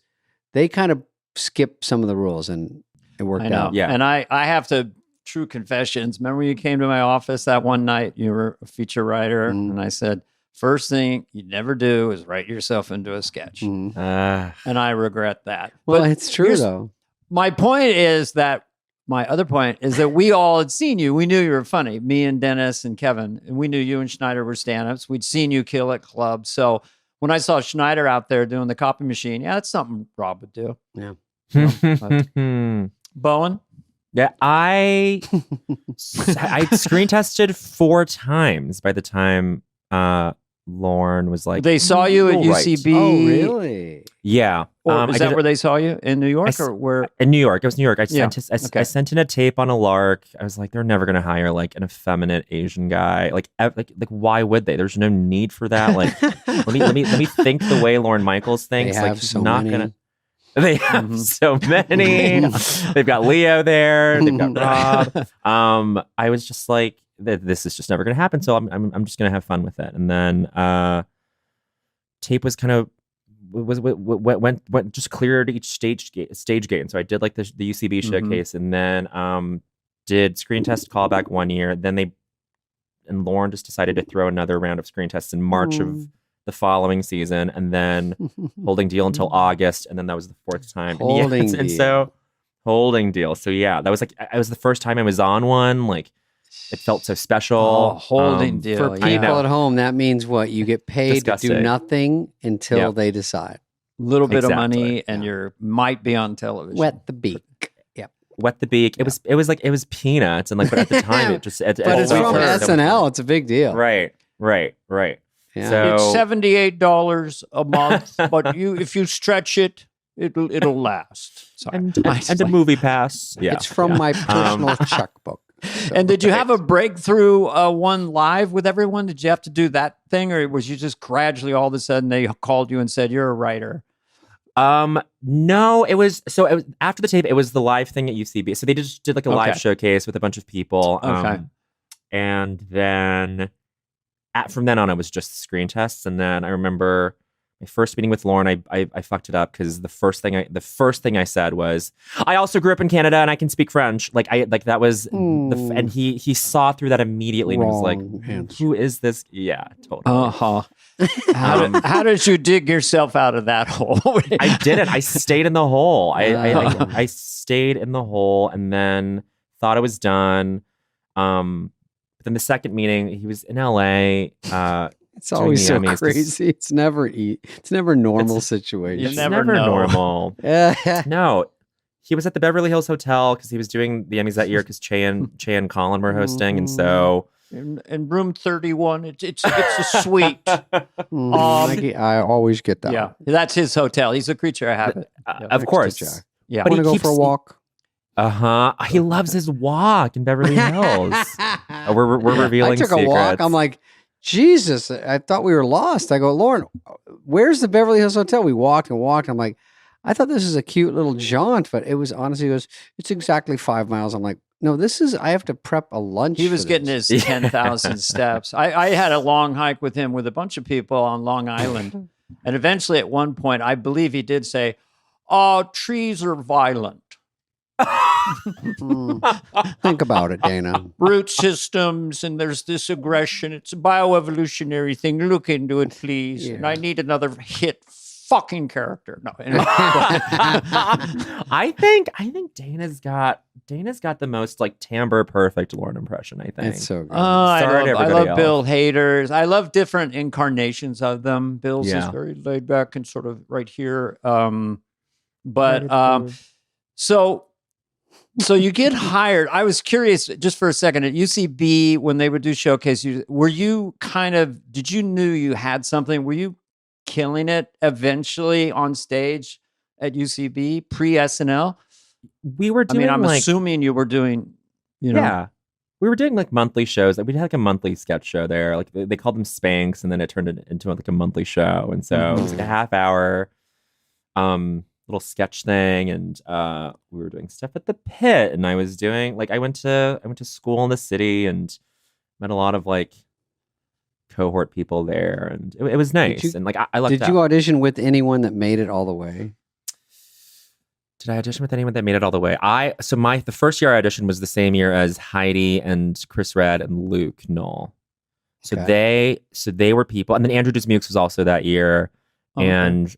they kind of skipped some of the rules and it worked out. Yeah. And I have to, true confessions. Remember when you came to my office that one night, you were a feature writer, and I said, first thing you never do is write yourself into a sketch. And I regret that. Well, but it's true though. My point is that my other point is that we all had seen you. We knew you were funny. Me and Dennis and Kevin, and we knew you and Schneider were stand-ups. We'd seen you kill at clubs. So when I saw Schneider out there doing the Copy Machine, that's something Rob would do. Yeah. Bowen? Yeah, I screen tested 4 times by the time Lorne was like, they saw you at UCB. Oh, really? Yeah. Is that where they saw you? In New York or where? In New York. It was New York. I sent in a tape on a lark. I was like, they're never going to hire like an effeminate Asian guy. Like why would they? There's no need for that. Like, let me think the way Lorne Michaels thinks. They have like, so not many. gonna. They have so many. They've got Leo there. They've got Rob. I was just like, this is just never going to happen. So I'm just going to have fun with it. And then tape was kind of went just cleared each stage gate. And so I did like the UCB showcase, and then did screen test callback 1 year. Then Lorne just decided to throw another round of screen tests in March of the following season, and then holding deal until August, and then that was the 4th time. Holding deal. So yeah, that was like, it was the first time I was on one. Like, it felt so special. Oh, holding deal. For people at home, that means what? You get paid to do nothing until they decide. A little bit of money, and you might be on television. Wet the beak. Yep. Wet the beak. It was peanuts, and like, but at the time it just. But it's from SNL. It's a big deal. Right. Yeah. So, it's $78 a month, but if you stretch it, it'll last. Sorry. And a movie pass. Yeah. It's from my personal checkbook. So. And did you have a breakthrough one live with everyone? Did you have to do that thing, or was you just gradually all of a sudden they called you and said you're a writer? No, it was after the tape. It was the live thing at UCB. So they just did like a live showcase with a bunch of people. And then from then on, it was just screen tests. And then I remember my first meeting with Lorne, I fucked it up because the first thing I said was, I also grew up in Canada and I can speak French. That was and he saw through that immediately and was like, who is this? Yeah, totally. How did you dig yourself out of that hole? I didn't. I stayed in the hole. I stayed in the hole and then thought I was done. But then the second meeting, he was in LA. It's always so crazy. It's never normal situation. It's never normal. No, he was at the Beverly Hills Hotel because he was doing the Emmys that year because Che and Colin were hosting, and so in room 31, it's a suite. I always get that. Yeah, that's his hotel. He's a creature of habit. Of course. Yeah, want to go for a walk. He loves his walk in Beverly Hills. We're revealing I took secrets. a walk. I'm like, Jesus, I thought we were lost. I go, Lauren, where's the Beverly Hills Hotel? We walked and walked. I'm like, I thought this is a cute little jaunt, but it was honestly, it's exactly 5 miles. I'm like, no, I have to prep a lunch. He was getting his 10,000 steps. I had a long hike with him with a bunch of people on Long Island. And eventually at one point, I believe he did say, trees are violent. Think about it, Dana. Root systems, and there's this aggression. It's a bioevolutionary thing. Look into it, please. Yeah. And I need another hit fucking character. No, anyway. I think Dana's got the most like timbre perfect Lauren impression. I think it's so good. I love Bill Hader's. I love different incarnations of them. Bill's is very laid back and sort of right here. So you get hired. I was curious just for a second at UCB when they would do showcase. Did you knew you had something? Were you killing it eventually on stage at UCB pre-SNL? We were doing. I'm assuming you were doing. Yeah, we were doing like monthly shows. Like we had like a monthly sketch show there. Like they called them Spanks, and then it turned into like a monthly show. And so it was like a half hour. Little sketch thing, and we were doing stuff at the Pit, and I was doing like I went to school in the city and met a lot of like cohort people there, and it was nice. And like I loved. Did you audition with anyone that made it all the way? Did I audition with anyone that made it all the way? The first year I auditioned was the same year as Heidi and Chris Redd and Luke Knoll. So they were people, and then Andrew Dismukes was also that year. And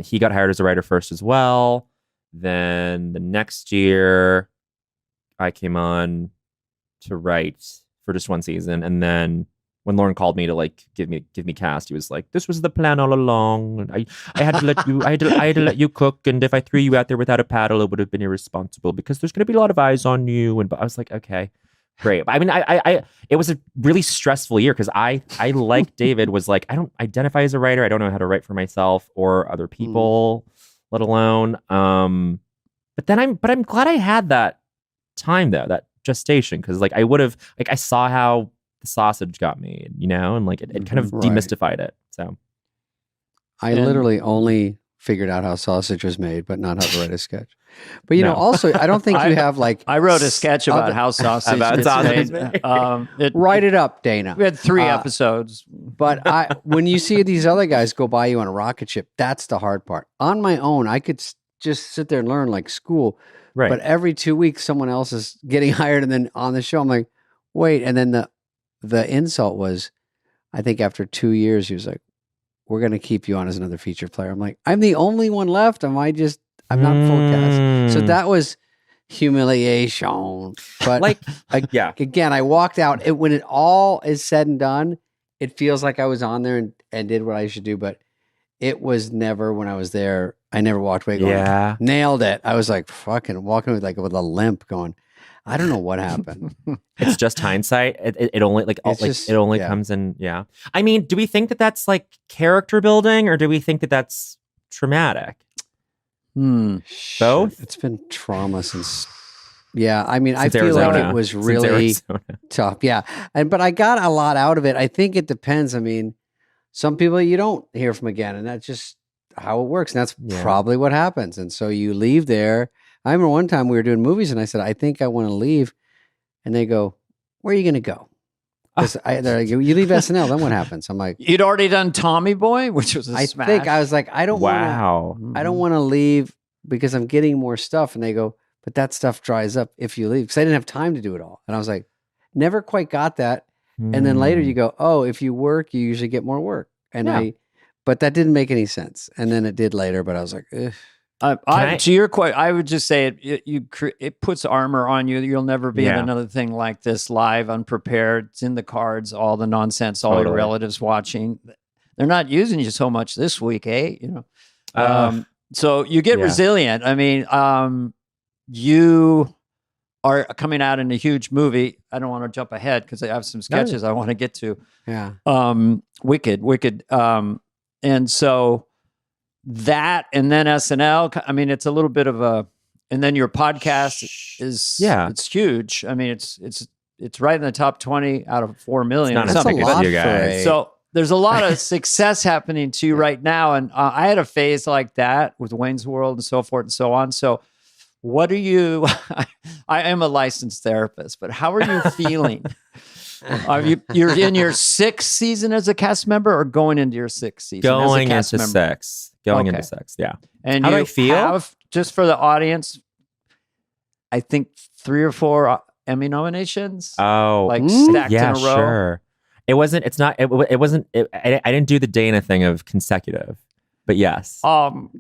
he got hired as a writer first as well. Then the next year, I came on to write for just one season. And then when Lauren called me to like give me cast, he was like, "This was the plan all along. And I had to let you I had to let you cook. And if I threw you out there without a paddle, it would have been irresponsible because there's going to be a lot of eyes on you." And I was like, okay. Great. I mean, it was a really stressful year because I like David was like, I don't identify as a writer. I don't know how to write for myself or other people, let alone. But I'm glad I had that time though, that gestation, because like I would have like I saw how the sausage got made, and like it kind of demystified it. So I literally only figured out how sausage was made, but not how to write a sketch. But also, I don't think you have like. I wrote a sketch about how sausage is made. Write it up, Dana. We had 3 episodes. But when you see these other guys go by you on a rocket ship, that's the hard part. On my own, I could just sit there and learn like school. Right. But every 2 weeks, someone else is getting hired, and then on the show, I'm like, wait. And then the insult was, I think after 2 years, he was like, "We're going to keep you on as another feature player." I'm like, I'm the only one left. I'm not full cast. So that was humiliation. But like, again, I walked out. When it all is said and done, it feels like I was on there and did what I should do. But it was never, when I was there, I never walked away going, nailed it. I was like fucking walking with a limp going, I don't know what happened. It's just hindsight. It only comes in. Yeah. I mean, do we think that that's like character building, or do we think that that's traumatic? Both. It's been trauma since. Yeah. I mean, I feel like it was really tough. Yeah. But I got a lot out of it. I think it depends. I mean, some people you don't hear from again, and that's just how it works. And that's probably what happens. And so you leave there. I remember one time we were doing movies, and I said, I think I want to leave. And they go, where are you going to go? They're like, you leave SNL, then what happens? I'm like, you'd already done Tommy Boy, which was a smash. I was like, I don't want to leave because I'm getting more stuff. And they go, but that stuff dries up if you leave. Because I didn't have time to do it all. And I was like, never quite got that. And then later you go, oh, if you work, you usually get more work. And but that didn't make any sense. And then it did later, but I was like, ugh. To your question, I would just say it puts armor on you. You'll never be in another thing like this live, unprepared. It's in the cards, all the nonsense, all your relatives watching. They're not using you so much this week, eh? So you get resilient. I mean, you are coming out in a huge movie. I don't want to jump ahead because I have some sketches I want to get to. Yeah. Wicked. And so that, and then SNL, I mean, it's a little bit of and then your podcast is it's huge. I mean, it's right in the top 20 out of 4 million. It's not as big as you guys. So there's a lot of success happening to you right now. And I had a phase like that with Wayne's World and so forth and so on. So what are you, I am a licensed therapist, but how are you feeling? You're in your 6th season as a cast member or going into your 6th season? Going into 6. Going into 6, yeah. And how you do I feel? Just for the audience, I think 3 or 4 Emmy nominations. Oh, like stacked in a row. Sure. It wasn't. It's not. It wasn't. I didn't do the Dana thing of consecutive, but yes.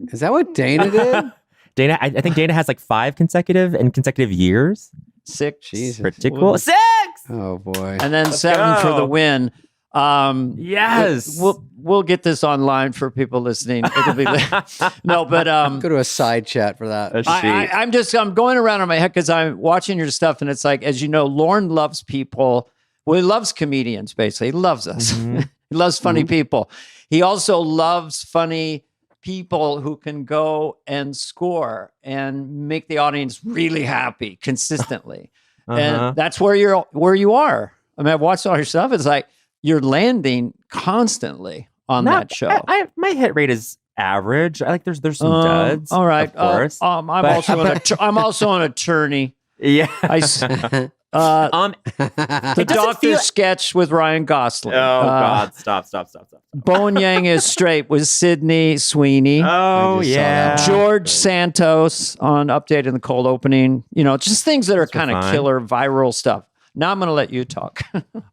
Is that what Dana did? Dana, I think Dana has like 5 consecutive years. 6. Jesus. Pretty cool. 6. Oh boy. And then 7 for the win. Yes. We'll get this online for people listening. It'll be no, but go to a side chat for that. I'm going around in my head because I'm watching your stuff, and it's like, as you know, Lorne loves people. Well, he loves comedians. Basically, he loves us. Mm-hmm. He loves funny people. He also loves funny people who can go and score and make the audience really happy consistently. And that's where you are. I mean, I've watched all your stuff. It's like you're landing constantly on that show. My hit rate is average. I like there's some duds. All right. Of course. I'm also an attorney. Yeah. The doctor sketch with Ryan Gosling. Oh God! Stop! Bowen Yang is straight with Sydney Sweeney. Oh yeah. George Santos on Updated the Cold Opening. You know, just things that are kind of killer viral stuff. Now I'm going to let you talk.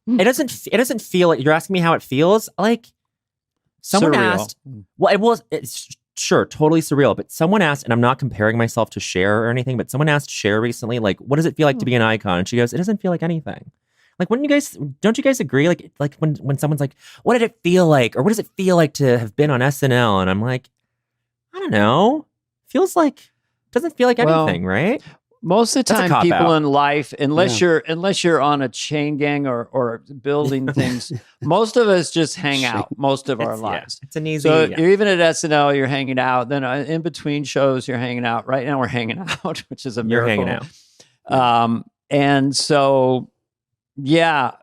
It doesn't feel like you're asking me how it feels. Like someone asked. Well, it's sure totally surreal. But someone asked, and I'm not comparing myself to Cher or anything. But someone asked Cher recently, like, what does it feel like to be an icon? And she goes, it doesn't feel like anything. Like, don't you guys agree? Like when someone's like, what did it feel like, or what does it feel like to have been on SNL? And I'm like, I don't know. Doesn't feel like anything, right? Most of the time, people in life, unless you're on a chain gang or building things, most of us just hang out most of our lives. It's an easy. So you're even at SNL, you're hanging out. Then in between shows, you're hanging out. Right now, we're hanging out, which is a miracle. You're hanging out. And so, yeah,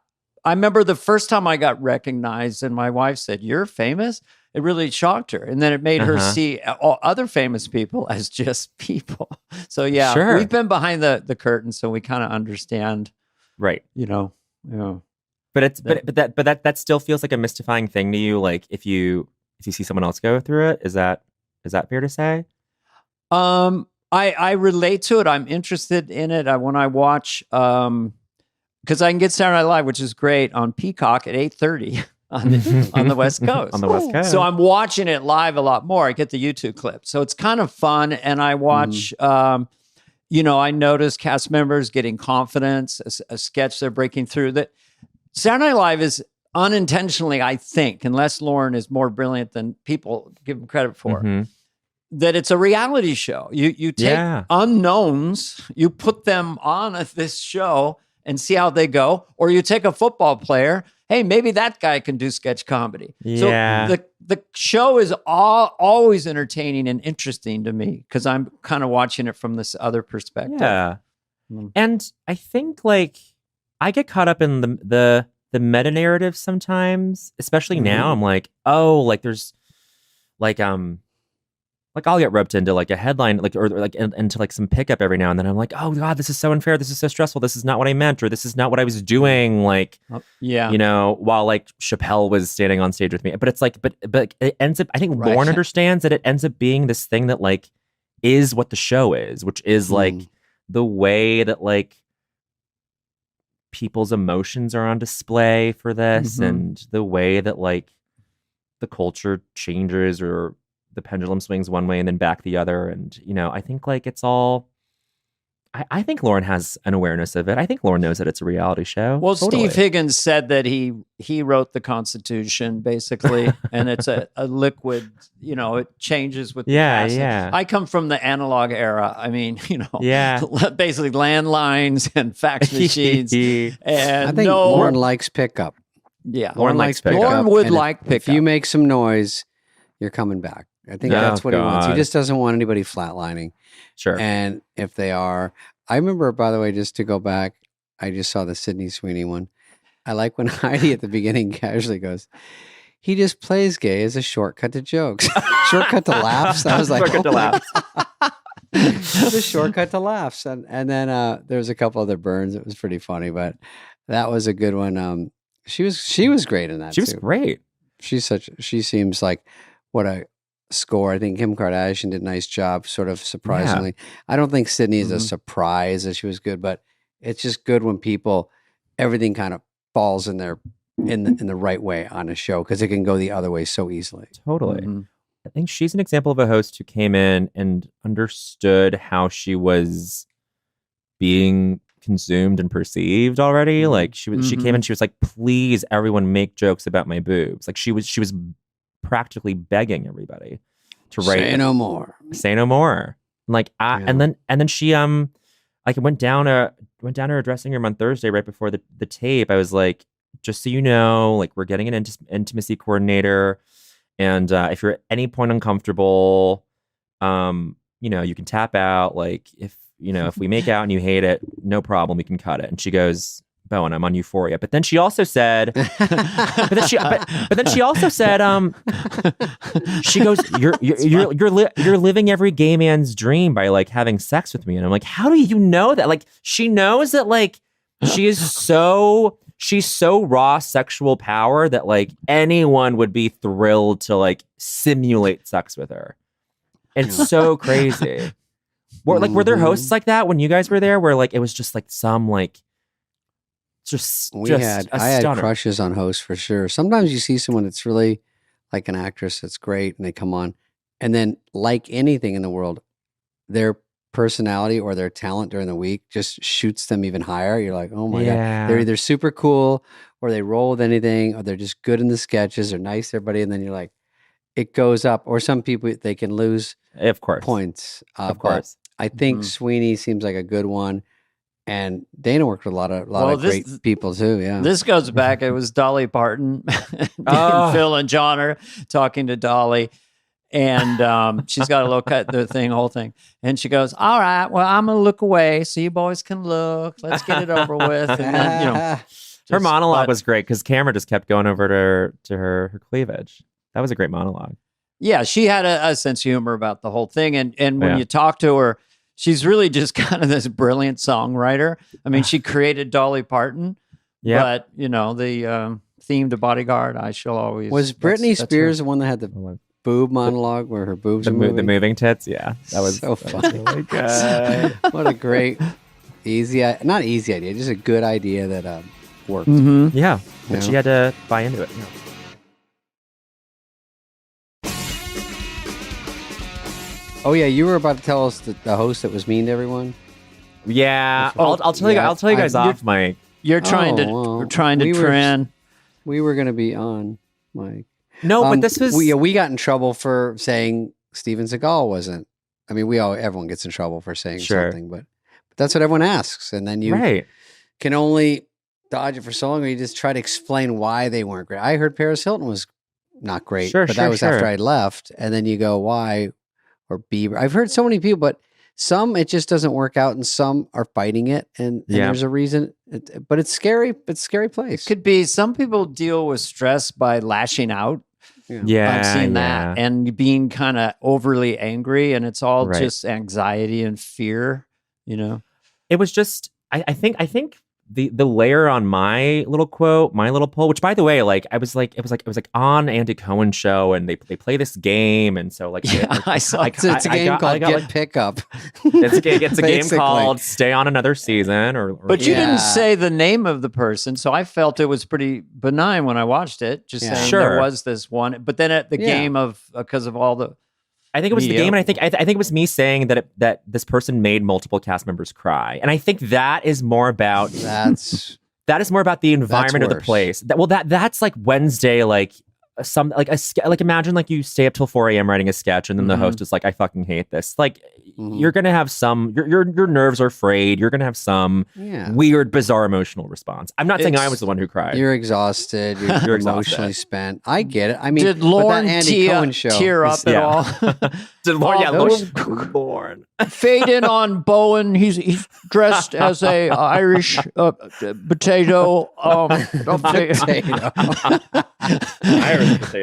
I remember the first time I got recognized, and my wife said, "You're famous." It really shocked her. And then it made her see all other famous people as just people. So yeah, we've been behind the curtain, so we kind of understand. Right. You know. Yeah. But that still feels like a mystifying thing to you. Like if you see someone else go through it, is that fair to say? I relate to it. I'm interested in it. When I watch because I can get Saturday Night Live, which is great, on Peacock at 8:30. On the West Coast. On the West Coast. So I'm watching it live a lot more. I get the YouTube clip. So it's kind of fun. And I watch, I notice cast members getting confidence, a sketch they're breaking through. That Saturday Night Live is unintentionally, I think, unless Lorne is more brilliant than people give him credit for, that it's a reality show. You take unknowns, you put them on this show and see how they go. Or you take a football player, hey, maybe that guy can do sketch comedy. Yeah. So the show is always entertaining and interesting to me because I'm kind of watching it from this other perspective. Yeah. And I think like I get caught up in the meta narrative sometimes, especially now. I'm like, oh, like there's like I'll get roped into like a headline, into like some pickup every now and then. I'm like, oh God, this is so unfair. This is so stressful. This is not what I meant, or this is not what I was doing. Like, while like Chappelle was standing on stage with me, but it's like, but it ends up. I think Lorne understands that it ends up being this thing that like is what the show is, which is like the way that like people's emotions are on display for this, and the way that like the culture changes or the pendulum swings one way and then back the other. And, I think like it's all, I think Lorne has an awareness of it. I think Lorne knows that it's a reality show. Well, totally. Steve Higgins said that he wrote the Constitution basically, and it's a liquid, it changes with the passage. Yeah. I come from the analog era. I mean, basically landlines and fax machines. And I think Lorne likes pickup. Yeah. Lorne likes pickup. Lorne would like pickup. If you make some noise, you're coming back. I think that's what he wants. He just doesn't want anybody flatlining. Sure. And if they are, I remember, by the way, just to go back, I just saw the Sydney Sweeney one. I like when Heidi at the beginning casually goes, he just plays gay as a shortcut to jokes. Shortcut to laughs. I was like, shortcut to laughs. The shortcut to laughs. And then there was a couple other burns. It was pretty funny, but that was a good one. She was great in that. She was great. She seems like what a score. I think Kim Kardashian did a nice job, sort of surprisingly. Yeah. I don't think Sydney is a surprise that she was good, but it's just good when everything kind of falls in the right way on a show, because it can go the other way so easily. Totally. Mm-hmm. I think she's an example of a host who came in and understood how she was being consumed and perceived already. Like she came in, she was like, please everyone make jokes about my boobs. Like she was practically begging everybody to write say no more. Like and then she like went down to her dressing room on Thursday right before the tape. I was like, just so you know, like we're getting an intimacy coordinator, and if you're at any point uncomfortable, you can tap out. Like if we make out and you hate it, no problem, we can cut it. And she goes, Bowen, I'm on Euphoria. But then she also said, she goes, you're living every gay man's dream by like having sex with me. And I'm like, how do you know that? Like she knows that like she's so raw sexual power that like anyone would be thrilled to like simulate sex with her. It's so crazy. Were there hosts like that when you guys were there, where like it was just like some like I had crushes on hosts for sure. Sometimes you see someone that's really like an actress that's great and they come on, and then like anything in the world, their personality or their talent during the week just shoots them even higher. You're like, oh my God. They're either super cool or they roll with anything, or they're just good in the sketches or nice to everybody. And then you're like, it goes up. Or some people, they can lose points. Of course. I think Sweeney seems like a good one. And Dana worked with a lot of great people too. Yeah. This goes back. It was Dolly Parton. Phil and John are talking to Dolly. And she's got a little cut the whole thing. And she goes, all right, well, I'm going to look away so you boys can look. Let's get it over with. And then, her monologue was great because camera just kept going over to her cleavage. That was a great monologue. Yeah, she had a sense of humor about the whole thing. And when you talk to her, she's really just kind of this brilliant songwriter. I mean, she created Dolly Parton. Yeah. But, the theme to Bodyguard, I Shall Always. Was Britney Spears the one that had the boob monologue where her boobs are moving? The moving tits? Yeah. That was so funny. Really good. What a great, not easy idea, just a good idea that worked. Mm-hmm. Yeah. But she had to buy into it. Yeah. Oh yeah, you were about to tell us the host that was mean to everyone. Yeah, I'll tell you. I'll tell you guys off, Mike. You're trying to trend. We were going to be on, Mike. No, but this was we got in trouble for saying Steven Seagal wasn't. I mean, everyone gets in trouble for saying something, but that's what everyone asks, and then you can only dodge it for so long, or you just try to explain why they weren't great. I heard Paris Hilton was not great, but that was after I left, and then you go why. Or Bieber. I've heard so many people, but some it just doesn't work out, and some are fighting it, and there's a reason. But it's scary. It's a scary place. It could be some people deal with stress by lashing out. Yeah, I've seen that, and being kind of overly angry, and it's all just anxiety and fear. It was just. I think the layer on my little quote, my little poll, which by the way, like it was like on Andy Cohen's show, and they play this game, and so like I saw it's a game called Get Pickup. It's a game called Stay on Another Season, but you didn't say the name of the person, so I felt it was pretty benign when I watched it. Just saying there was this one, but then at the game of because of all the. I think it was the game, and I think it was me saying that this person made multiple cast members cry, and I think that is more about that is more about the environment of the place. That's like Wednesday, like some like like imagine like you stay up till 4 a.m. writing a sketch, and then the host is like, I fucking hate this. Like you're gonna have some your nerves are frayed. You're gonna have some weird, bizarre emotional response. I'm not saying I was the one who cried. You're exhausted. You're emotionally spent. I get it. I mean, did Lauren Andy Cohen show tear up at all? Did Lauren? Lauren. Fade in on Bowen. He's dressed as a Irish potato. Potato. Irish potato.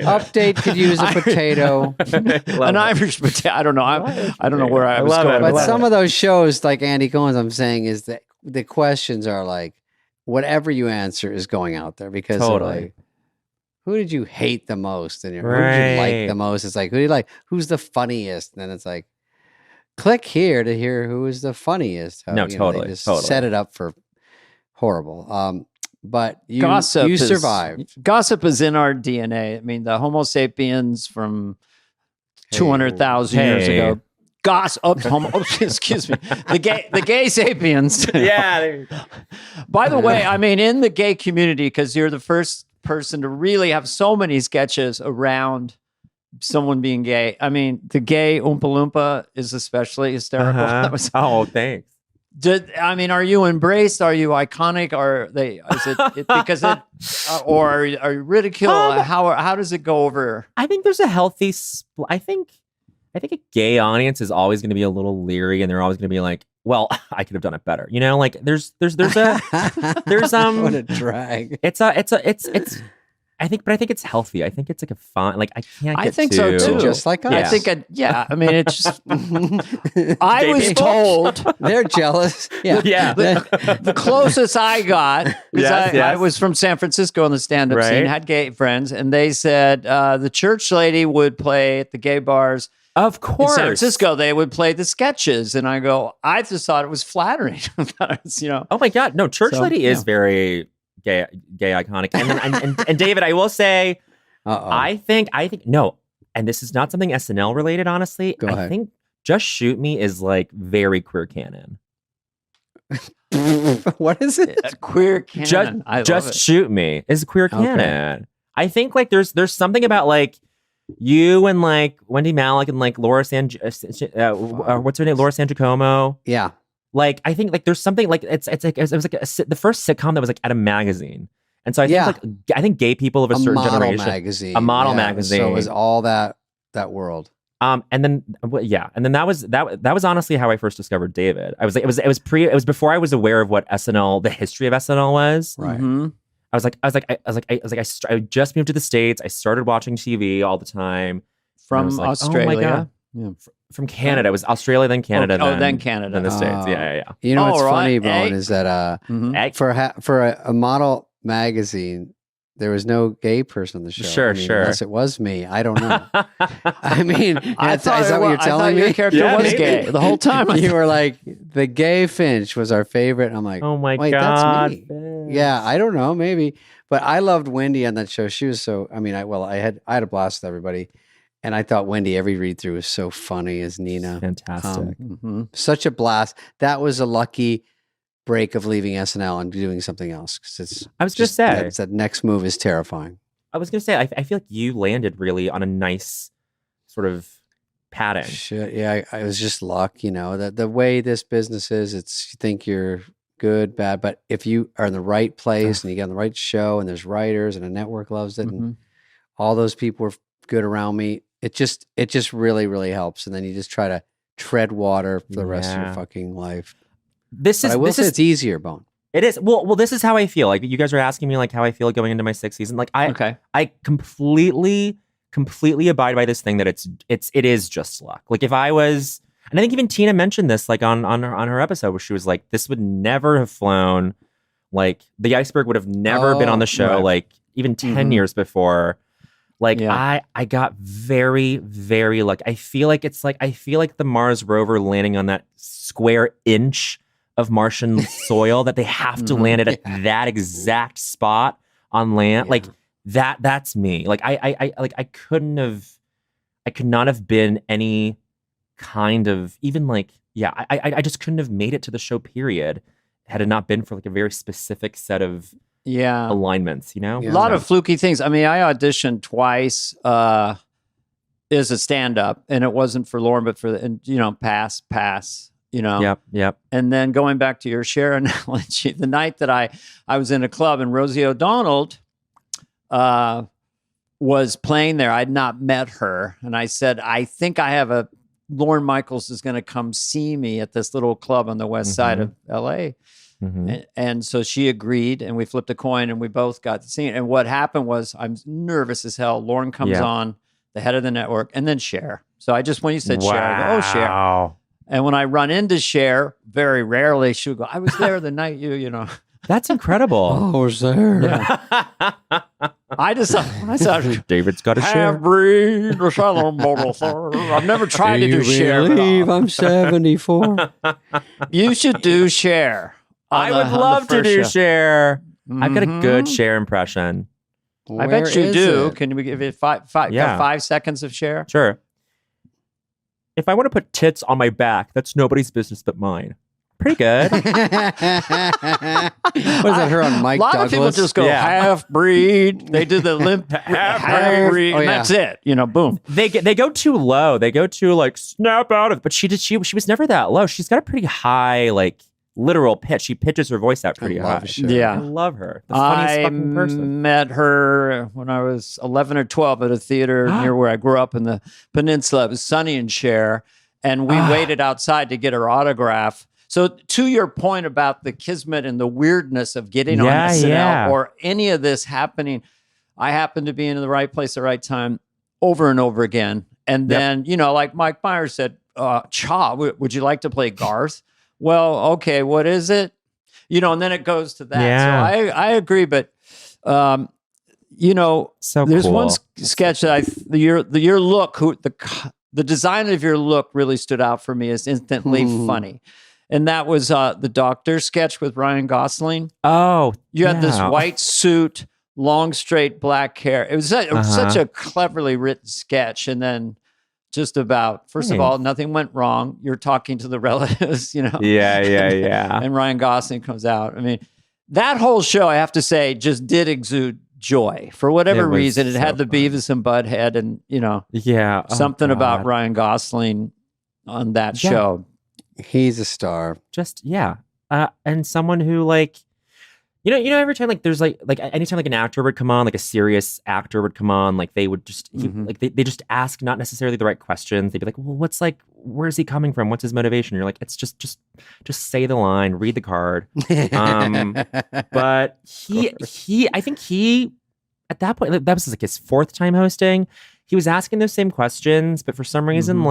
Update could use a potato. An Irish potato. I don't know. I don't know where I was going. But some of those shows, like Andy Cohen's, I'm saying, is that the questions are like, whatever you answer is going out there because like, who did you hate the most? And who did you like the most? It's like, who do you like? Who's the funniest? And then it's like, click here to hear who is the funniest. Totally. Set it up for horrible. But you survived. Gossip is in our DNA. I mean, the Homo sapiens from 200,000 years ago. Excuse me. The gay sapiens. Yeah. There you go. By the way, I mean, in the gay community, because you're the first person to really have so many sketches around someone being gay. I mean, the gay Oompa Loompa is especially hysterical. Thanks. Are you embraced? Are you iconic? Are they? Is it because it, or are you ridiculed? How does it go over? I think there's a healthy. I think a gay audience is always going to be a little leery, and they're always going to be like, "Well, I could have done it better." You know, like there's what a drag. It's I think it's healthy. I think it's like a fun. Like I can't. I think so too. Just like us. I think. I mean, it's just. I was told they're jealous. Yeah. The closest I got because I was from San Francisco in the stand-up scene, had gay friends, and they said the church lady would play at the gay bars. Of course, in San Francisco, they would play the sketches, and I go. I just thought it was flattering. Oh my God, no! Church lady is very gay iconic, and David, I will say, I think no, and this is not something SNL related. Honestly, I think Just Shoot Me is like very queer canon. What is it? Queer canon. Just Shoot Me is queer canon. I think like there's something about like you and like Wendy Malick and like Laura what's her name? Laura San Giacomo. Yeah. Like I think like there's something like it was like the first sitcom that was like at a magazine, and so I think I think gay people of a certain generation, magazine. A model magazine. So it was all that world. And then that was honestly how I first discovered David. I was like it was before I was aware of what SNL, the history of SNL was. Right. Mm-hmm. I just moved to the States. I started watching TV all the time from Australia. Oh my God. Yeah. From Canada. It was Australia, then Canada, then Canada, then the States. Yeah. You know what's funny, Bowen, is that for a model magazine, there was no gay person on the show. Sure. Unless it was me. I don't know. I mean, is that what you're telling me? Your character was gay the whole time. You were like, the gay Finch was our favorite. I'm like, oh my God. That's me. Finch. Yeah, I don't know, maybe. But I loved Wendy on that show. She was so, I had a blast with everybody. And I thought Wendy, every read through was so funny as Nina. Fantastic. Such a blast. That was a lucky break of leaving SNL and doing something else. Because I was just say that next move is terrifying. I was going to say, I feel like you landed really on a nice sort of padding. Yeah, it was just luck, you know, the way this business is, you think you're good, bad, but if you are in the right place and you get on the right show and there's writers and a network loves it and all those people were good around me, it just really, really helps. And then you just try to tread water for the rest of your fucking life. I will say it's easier, Bone. It is. Well, this is how I feel. Like you guys are asking me like how I feel going into my 6th season. Like I completely abide by this thing that it is just luck. Like if I was, and I think even Tina mentioned this like on her episode where she was like, this would never have flown. Like the iceberg would have never been on the show. Right. Like even 10 years before. Like I got very, very lucky. I feel like the Mars rover landing on that square inch of Martian soil that they have to land it at that exact spot on land. Like that's me. Like I could not have been any kind of even like, I just couldn't have made it to the show period had it not been for like a very specific set of alignments, you know? A lot of fluky things. I mean, I auditioned twice as a stand-up, and it wasn't for Lauren, but for pass. Yep. And then going back to your Cher analogy, the night that I was in a club and Rosie O'Donnell was playing there, I'd not met her, and I said, I think I have Lorne Michaels is going to come see me at this little club on the west side of L.A. And so she agreed, and we flipped a coin, and we both got to see it. And what happened was, I'm nervous as hell. Lorne comes on, the head of the network, and then Cher. So when you said Cher, I go, oh, Cher. And when I run into Cher, very rarely, she would go, I was there the night you know. That's incredible. I was there. Yeah. I saw David's got a Cher. Half-breed, I've never tried to do Cher. I'm 74. You should do Cher. I would love to do Cher. I've got a good Cher impression. I bet you do. It? Can we give it 5 seconds of Cher? Sure. If I want to put tits on my back, that's nobody's business but mine. Pretty good. Was that her on Mike Douglas? A lot of people just go half-breed. They do the limp half-breed, and that's it. Boom. They go too low. They go too snap out of. But she was never that low. She's got a pretty high literal pitch. She pitches her voice out pretty high. Yeah, I love her. The funniest fucking person. I met her when I was 11 or 12 at a theater near where I grew up in the peninsula. It was Sonny and Cher, and we waited outside to get her autograph. So to your point about the kismet and the weirdness of getting on SNL or any of this happening, I happened to be in the right place at the right time over and over again. And then, like Mike Myers said, Cha, would you like to play Garth? Well, okay, what is it? And then it goes to that. Yeah. So I agree, but so there's cool. one sketch that your look, the design of your look really stood out for me as instantly funny. And that was the doctor sketch with Ryan Gosling. Oh, you had this white suit, long, straight black hair. It was such a cleverly written sketch. And then just about, first of all, nothing went wrong. You're talking to the relatives, Yeah. And Ryan Gosling comes out. I mean, that whole show, I have to say, just did exude joy. For whatever reason, it had the Beavis and Butthead and, something about Ryan Gosling on that show. He's a star. Just and someone who every time there's anytime an actor would come on, a serious actor would come on, they would just they just ask not necessarily the right questions. They'd be like, well, what's where's he coming from? What's his motivation? You're like, it's just say the line, read the card. But I think he at that point, that was his 4th time hosting. He was asking those same questions, but for some reason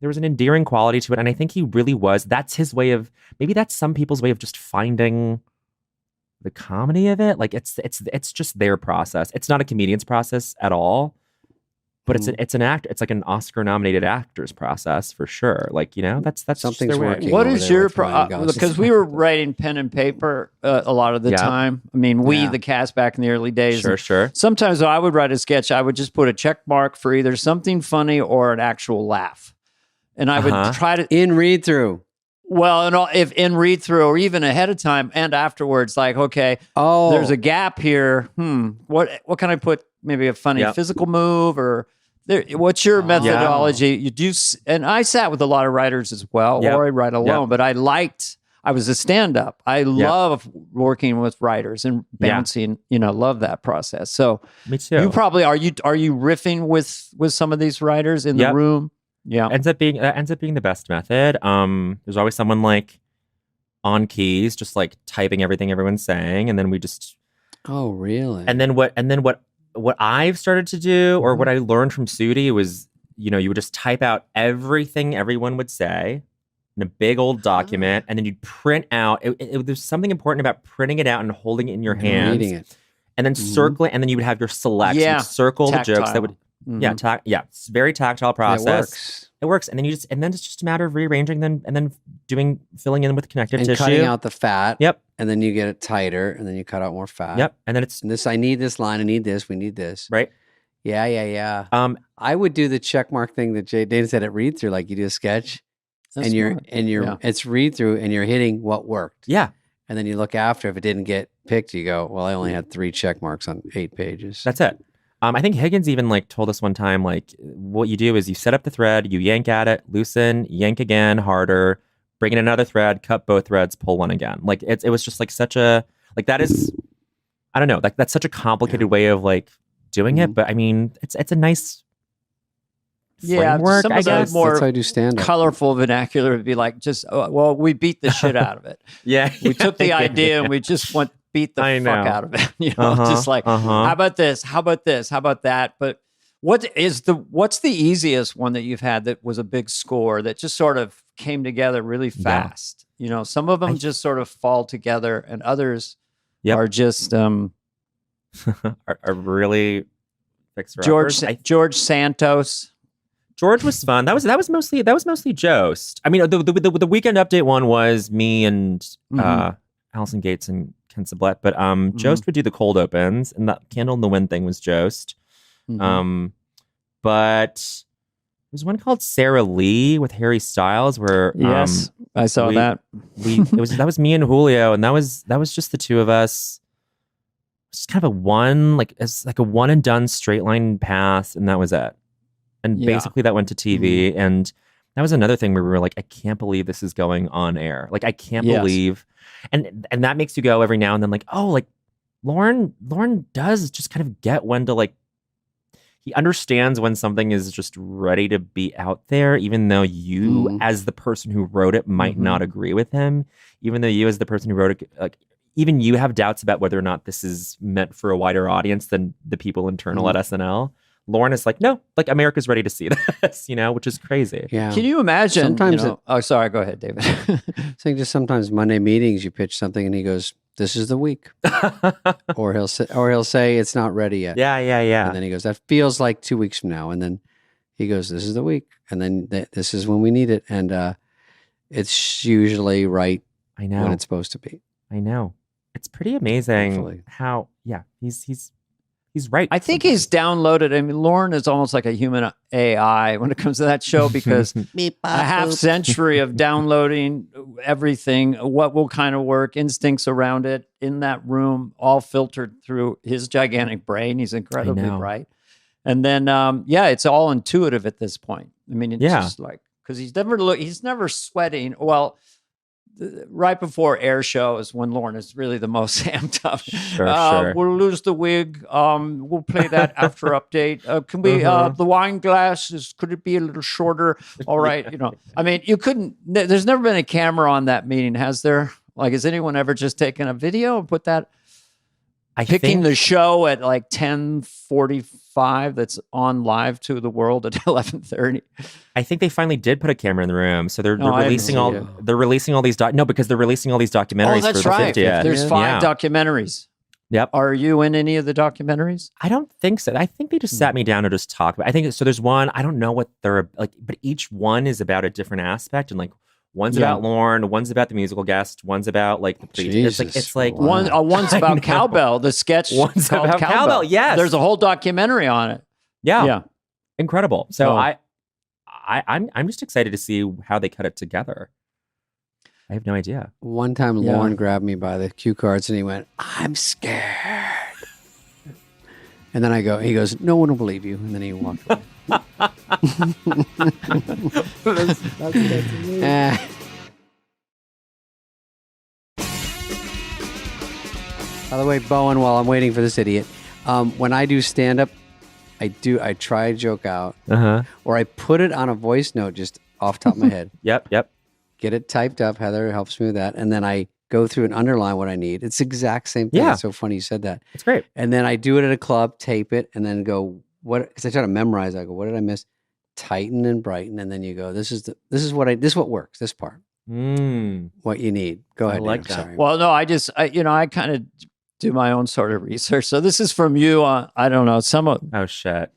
there was an endearing quality to it. And I think he really was. That's his way of, maybe that's some people's way of just finding the comedy of it. It's just their process. It's not a comedian's process at all, but it's an act. It's an Oscar nominated actor's process for sure. That's something's working. What is your, because we were writing pen and paper a lot of the time. I mean, the cast back in the early days. Sure. Sometimes when I would write a sketch, I would just put a check mark for either something funny or an actual laugh. And I would try to in read through. Well, and if in read through or even ahead of time and afterwards, okay, there's a gap here. What can I put? Maybe a funny physical move or what's your methodology? You do, and I sat with a lot of writers as well, or I write alone. But I was a stand-up. I love working with writers and bouncing. Love that process. So me too. You probably are you riffing with some of these writers in the room? Yeah, ends up being the best method. There's always someone on keys, just typing everything everyone's saying, and then we just. Oh, really? And then what I've started to do, or what I learned from Sudi, was you would just type out everything everyone would say in a big old document, and then you'd print out. There's something important about printing it out and holding it in your hands, reading it, and then circling, and then you would have your selects. You'd circle Tactile. The jokes that would. It's a very tactile process. It works, and then it's just a matter of rearranging them and then filling in with connective tissue, cutting out the fat. Yep, and then you get it tighter, and then you cut out more fat. Yep, and then it's this. I need this line. I need this. We need this. Right. Yeah. I would do the check mark thing that Dana said at read through. You do a sketch, it's read through, and you're hitting what worked. Yeah. And then you look after, if it didn't get picked, you go, well, I only had 3 check marks on 8 pages. That's it. I think Higgins even like told us one time, like what you do is you set up the thread, you yank at it, loosen, yank again, harder, bring in another thread, cut both threads, pull one again. Like it was just like such a, like that is, I don't know, like that's such a complicated way of like doing it. But I mean, it's a nice framework, some I of the guess. more That's how I do stand-up. colorful vernacular would be like, just, well, we beat the shit out of it. We took the idea and we just beat the fuck out of it. Just like, how about this? How about this? How about that? But what's the easiest one that you've had that was a big score that just sort of came together really fast? Some of them just sort of fall together, and others are just are really fixer George Santos. George was fun. That was mostly Jost. I mean, the Weekend Update one was me and Allison Gates and Ken Sublette, but Jost would do the cold opens, and that Candle in the Wind thing was Jost. But there's one called Sarah Lee with Harry Styles where yes, I saw that. That was me and Julio, and that was just the two of us. Just kind of a one and done straight line pass, and that was it. And basically that went to TV. And that was another thing where we were like, I can't believe this is going on air. Like, I can't believe. And that makes you go every now and then like, oh, like Lauren does just kind of get when to like, he understands when something is just ready to be out there, even though you as the person who wrote it might not agree with him, even though you as the person who wrote it, like even you have doubts about whether or not this is meant for a wider audience than the people internal at SNL. Lauren is like, no, like America's ready to see this, which is crazy. Yeah. Can you imagine? Sometimes oh, sorry. Go ahead, David. saying just sometimes Monday meetings, you pitch something and he goes, "This is the week," or he'll say, "It's not ready yet." Yeah. And then he goes, "That feels like 2 weeks from now." And then he goes, "This is the week," and then this is when we need it, and it's usually right. I know when it's supposed to be. I know. It's pretty amazing Hopefully. how. Yeah, he's right. I think he's downloaded. I mean, Lauren is almost like a human AI when it comes to that show because a half century of downloading everything, what will kind of work, instincts around it in that room, all filtered through his gigantic brain. He's incredibly bright. And then, it's all intuitive at this point. I mean, it's just like, because he's never sweating. Well, right before air shows when Lauren is really the most amped up. Sure. We'll lose the wig. We'll play that after update. Can we, the wine glass, could it be a little shorter? All right. I mean, you couldn't, there's never been a camera on that meeting, has there? Like, has anyone ever just taken a video and put that? Picking the show at like 10:45 that's on live to the world at 11:30. I think they finally did put a camera in the room, so they're releasing all these because they're releasing all these documentaries. Oh, that's for the right. 50th. There's 5 documentaries. Yep. Are you in any of the documentaries? I don't think so. I think they just sat me down to just talk. I think so. There's one. I don't know what they're like, but each one is about a different aspect, and like. One's about Lauren, one's about the musical guest, one's about like the preach. It's like one's about cowbell, the sketch. One's about cowbell. Yes, there's a whole documentary on it. Yeah, incredible. So I'm just excited to see how they cut it together. I have no idea. One time, Lauren grabbed me by the cue cards and he went, "I'm scared." And then he goes, "No one will believe you." And then he walked away. By the way, Bowen, while I'm waiting for this idiot, when I do stand up, I try a joke out, or I put it on a voice note just off the top of my head. Yep. Get it typed up. Heather helps me with that, and then I go through and underline what I need. It's the exact same thing. Yeah. It's so funny you said that. It's great. And then I do it at a club, tape it, and then go, what? Because I try to memorize. I go, what did I miss? Tighten and brighten, and then you go, this is what works. This part, what you need. Go ahead. I like that. Sorry. Well, no, I kind of do my own sort of research. So this is from you. I don't know. Oh shit.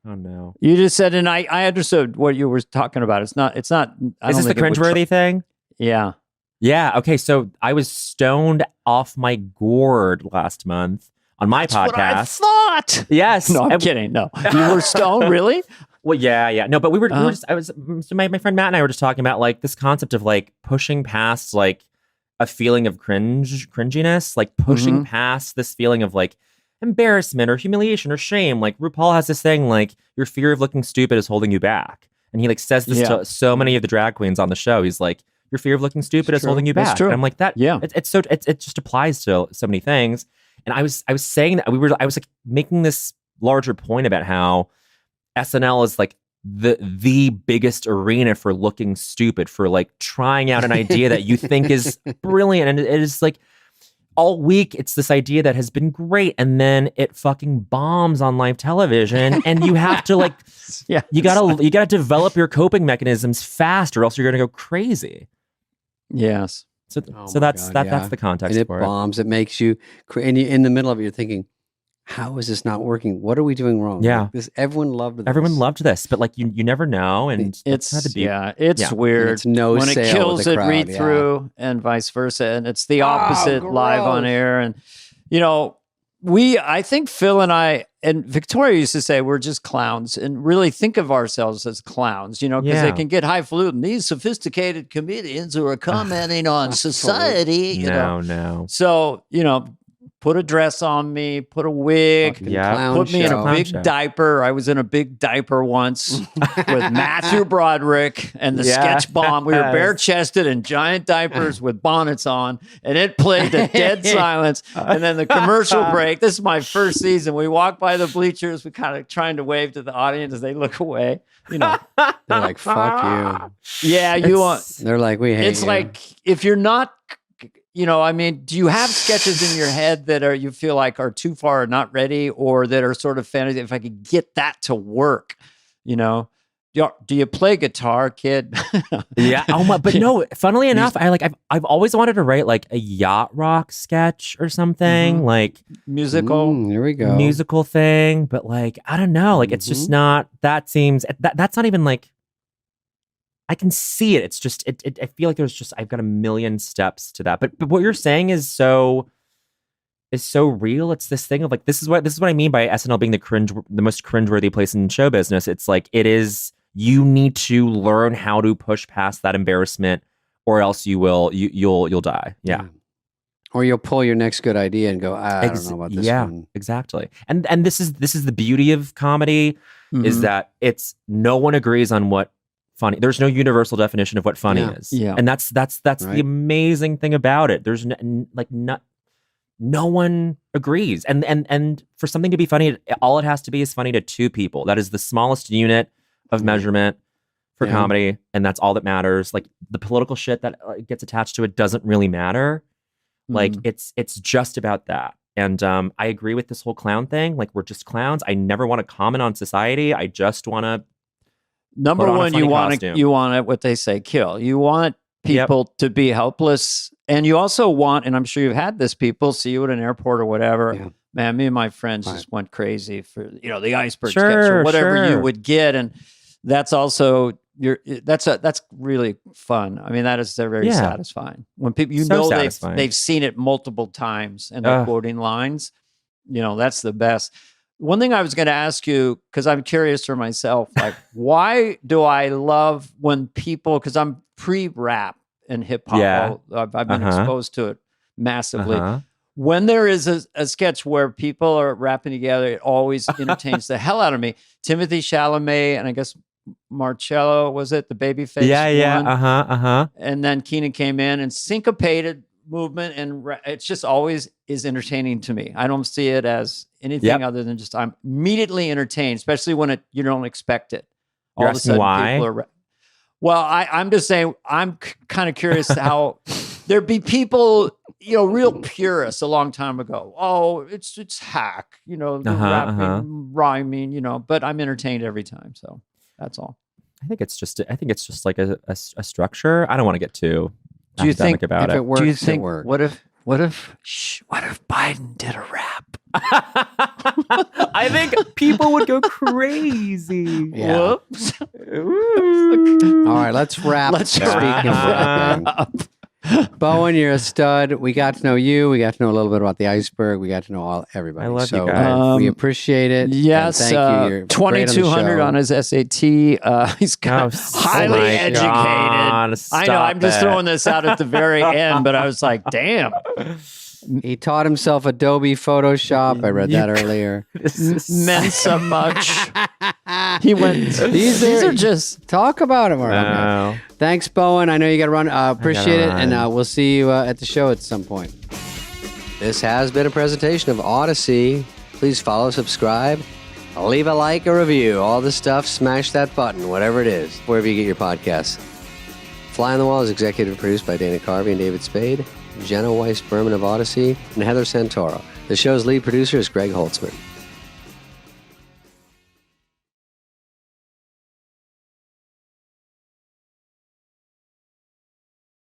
Oh no. You just said, and I understood what you were talking about. It's not. Is this the cringeworthy thing? Yeah. Yeah. Okay. So I was stoned off my gourd last month on my podcast. What I thought. Yes. No, I'm kidding. No, you were stoned, really? Well, yeah. No, but we were just. My friend Matt and I were just talking about like this concept of like pushing past like a feeling of cringiness, like pushing past this feeling of like embarrassment or humiliation or shame. Like RuPaul has this thing like your fear of looking stupid is holding you back. And he like says this to so many of the drag queens on the show. He's like, your fear of looking stupid is holding you back. And I'm like that. Yeah. It just applies to so many things. And I was saying that I was like making this larger point about how SNL is like the biggest arena for looking stupid, for like trying out an idea that you think is brilliant. And it is like all week, it's this idea that has been great. And then it fucking bombs on live television. And you have to like, you gotta develop your coping mechanisms fast or else you're going to go crazy. Yes. So that's the context. And it for bombs. It makes you, and you, in the middle of it, you're thinking, how is this not working? What are we doing wrong? Yeah. Like this, everyone loved this, but like you never know. And it's weird. And it's no when sale it kills with the it, crowd, read through, and vice versa. And it's the opposite live on air. And, you know, I think Phil and I, and Victoria used to say, we're just clowns, and really think of ourselves as clowns, you know, because they can get highfalutin. These sophisticated comedians who are commenting on society, you know. No. So, you know, put a dress on me, put a wig, put me in a big diaper. I was in a big diaper once with Matthew Broderick and the Sketch Bomb. We were bare-chested in giant diapers with bonnets on, and it played the dead silence. And then the commercial break. This is my first season. We walk by the bleachers. We kind of trying to wave to the audience as they look away. You know, they're like, "Fuck you." Yeah, They're like, "We hate you." It's like if you're not. You know, I mean, do you have sketches in your head that you feel like are too far or not ready, or that are sort of fantasy? If I could get that to work, you know, do you play guitar, kid? Yeah. Oh my, but no, funnily enough, I've always wanted to write like a yacht rock sketch or something, like musical. Here we go. Musical thing. But like, I don't know, like it's just not, that's not even like, I can see it. It's just, I feel like I've got a million steps to that. But what you're saying is so real. It's this thing of like, this is what I mean by SNL being the most cringeworthy place in show business. It's like, you need to learn how to push past that embarrassment, or else you'll die. Yeah. Or you'll pull your next good idea and go, I don't know about this one. Exactly. And this is the beauty of comedy, is that no one agrees on what funny. There's no universal definition of what funny is. Yeah. And that's the amazing thing about it. There's no one agrees. And for something to be funny, all it has to be is funny to two people. That is the smallest unit of measurement for comedy. And that's all that matters. Like the political shit that gets attached to it doesn't really matter. Like it's just about that. And I agree with this whole clown thing. Like we're just clowns. I never want to comment on society. I just want to Number one, you want to what they say, kill. You want people to be helpless, and you also want, and I'm sure you've had this, people see you at an airport or whatever. Yeah. Man, me and my friends just went crazy for the iceberg sketch or whatever you would get, and that's also that's really fun. I mean, they're very satisfying when people they've seen it multiple times and they're quoting lines. You know, that's the best. One thing I was going to ask you, because I'm curious for myself, like, why do I love when people, because I'm pre-rap and hip hop, I've been exposed to it massively. When there is a sketch where people are rapping together, it always entertains the hell out of me. Timothy Chalamet and I guess Marcello, was it the babyface? Yeah. And then Keenan came in and syncopated movement, and it's just always is entertaining to me. I don't see it as anything other than just I'm immediately entertained, especially when you don't expect it. All of a sudden, people are. Well, I'm just saying I'm kind of curious how there'd be people, real purists a long time ago. Oh, it's hack, rapping, rhyming, but I'm entertained every time. So that's all. I think it's just like a structure. I don't want to get too. Do you think about it works? Do you think it what if Biden did a rap? I think people would go crazy. Yeah. Whoops. All right, let's wrap. Let's wrap. Bowen, you're a stud. We got to know you. We got to know a little bit about the iceberg. We got to know everybody. I love you guys. We appreciate it. Yes, thank you. You're 2,200 on his SAT. He's highly educated. I know. I'm just throwing this out at the very end, but I was like, damn. He taught himself Adobe Photoshop. I read that earlier. Meant so much. He went. These are just talk about him. Okay. Thanks, Bowen. I know you got to run. Appreciate it, and we'll see you at the show at some point. This has been a presentation of Odyssey. Please follow, subscribe, leave a like, a review, all the stuff. Smash that button, whatever it is, wherever you get your podcasts. Fly on the Wall is executive produced by Dana Carvey and David Spade, Jenna Weiss-Berman of Odyssey, and Heather Santoro. The show's lead producer is Greg Holtzman.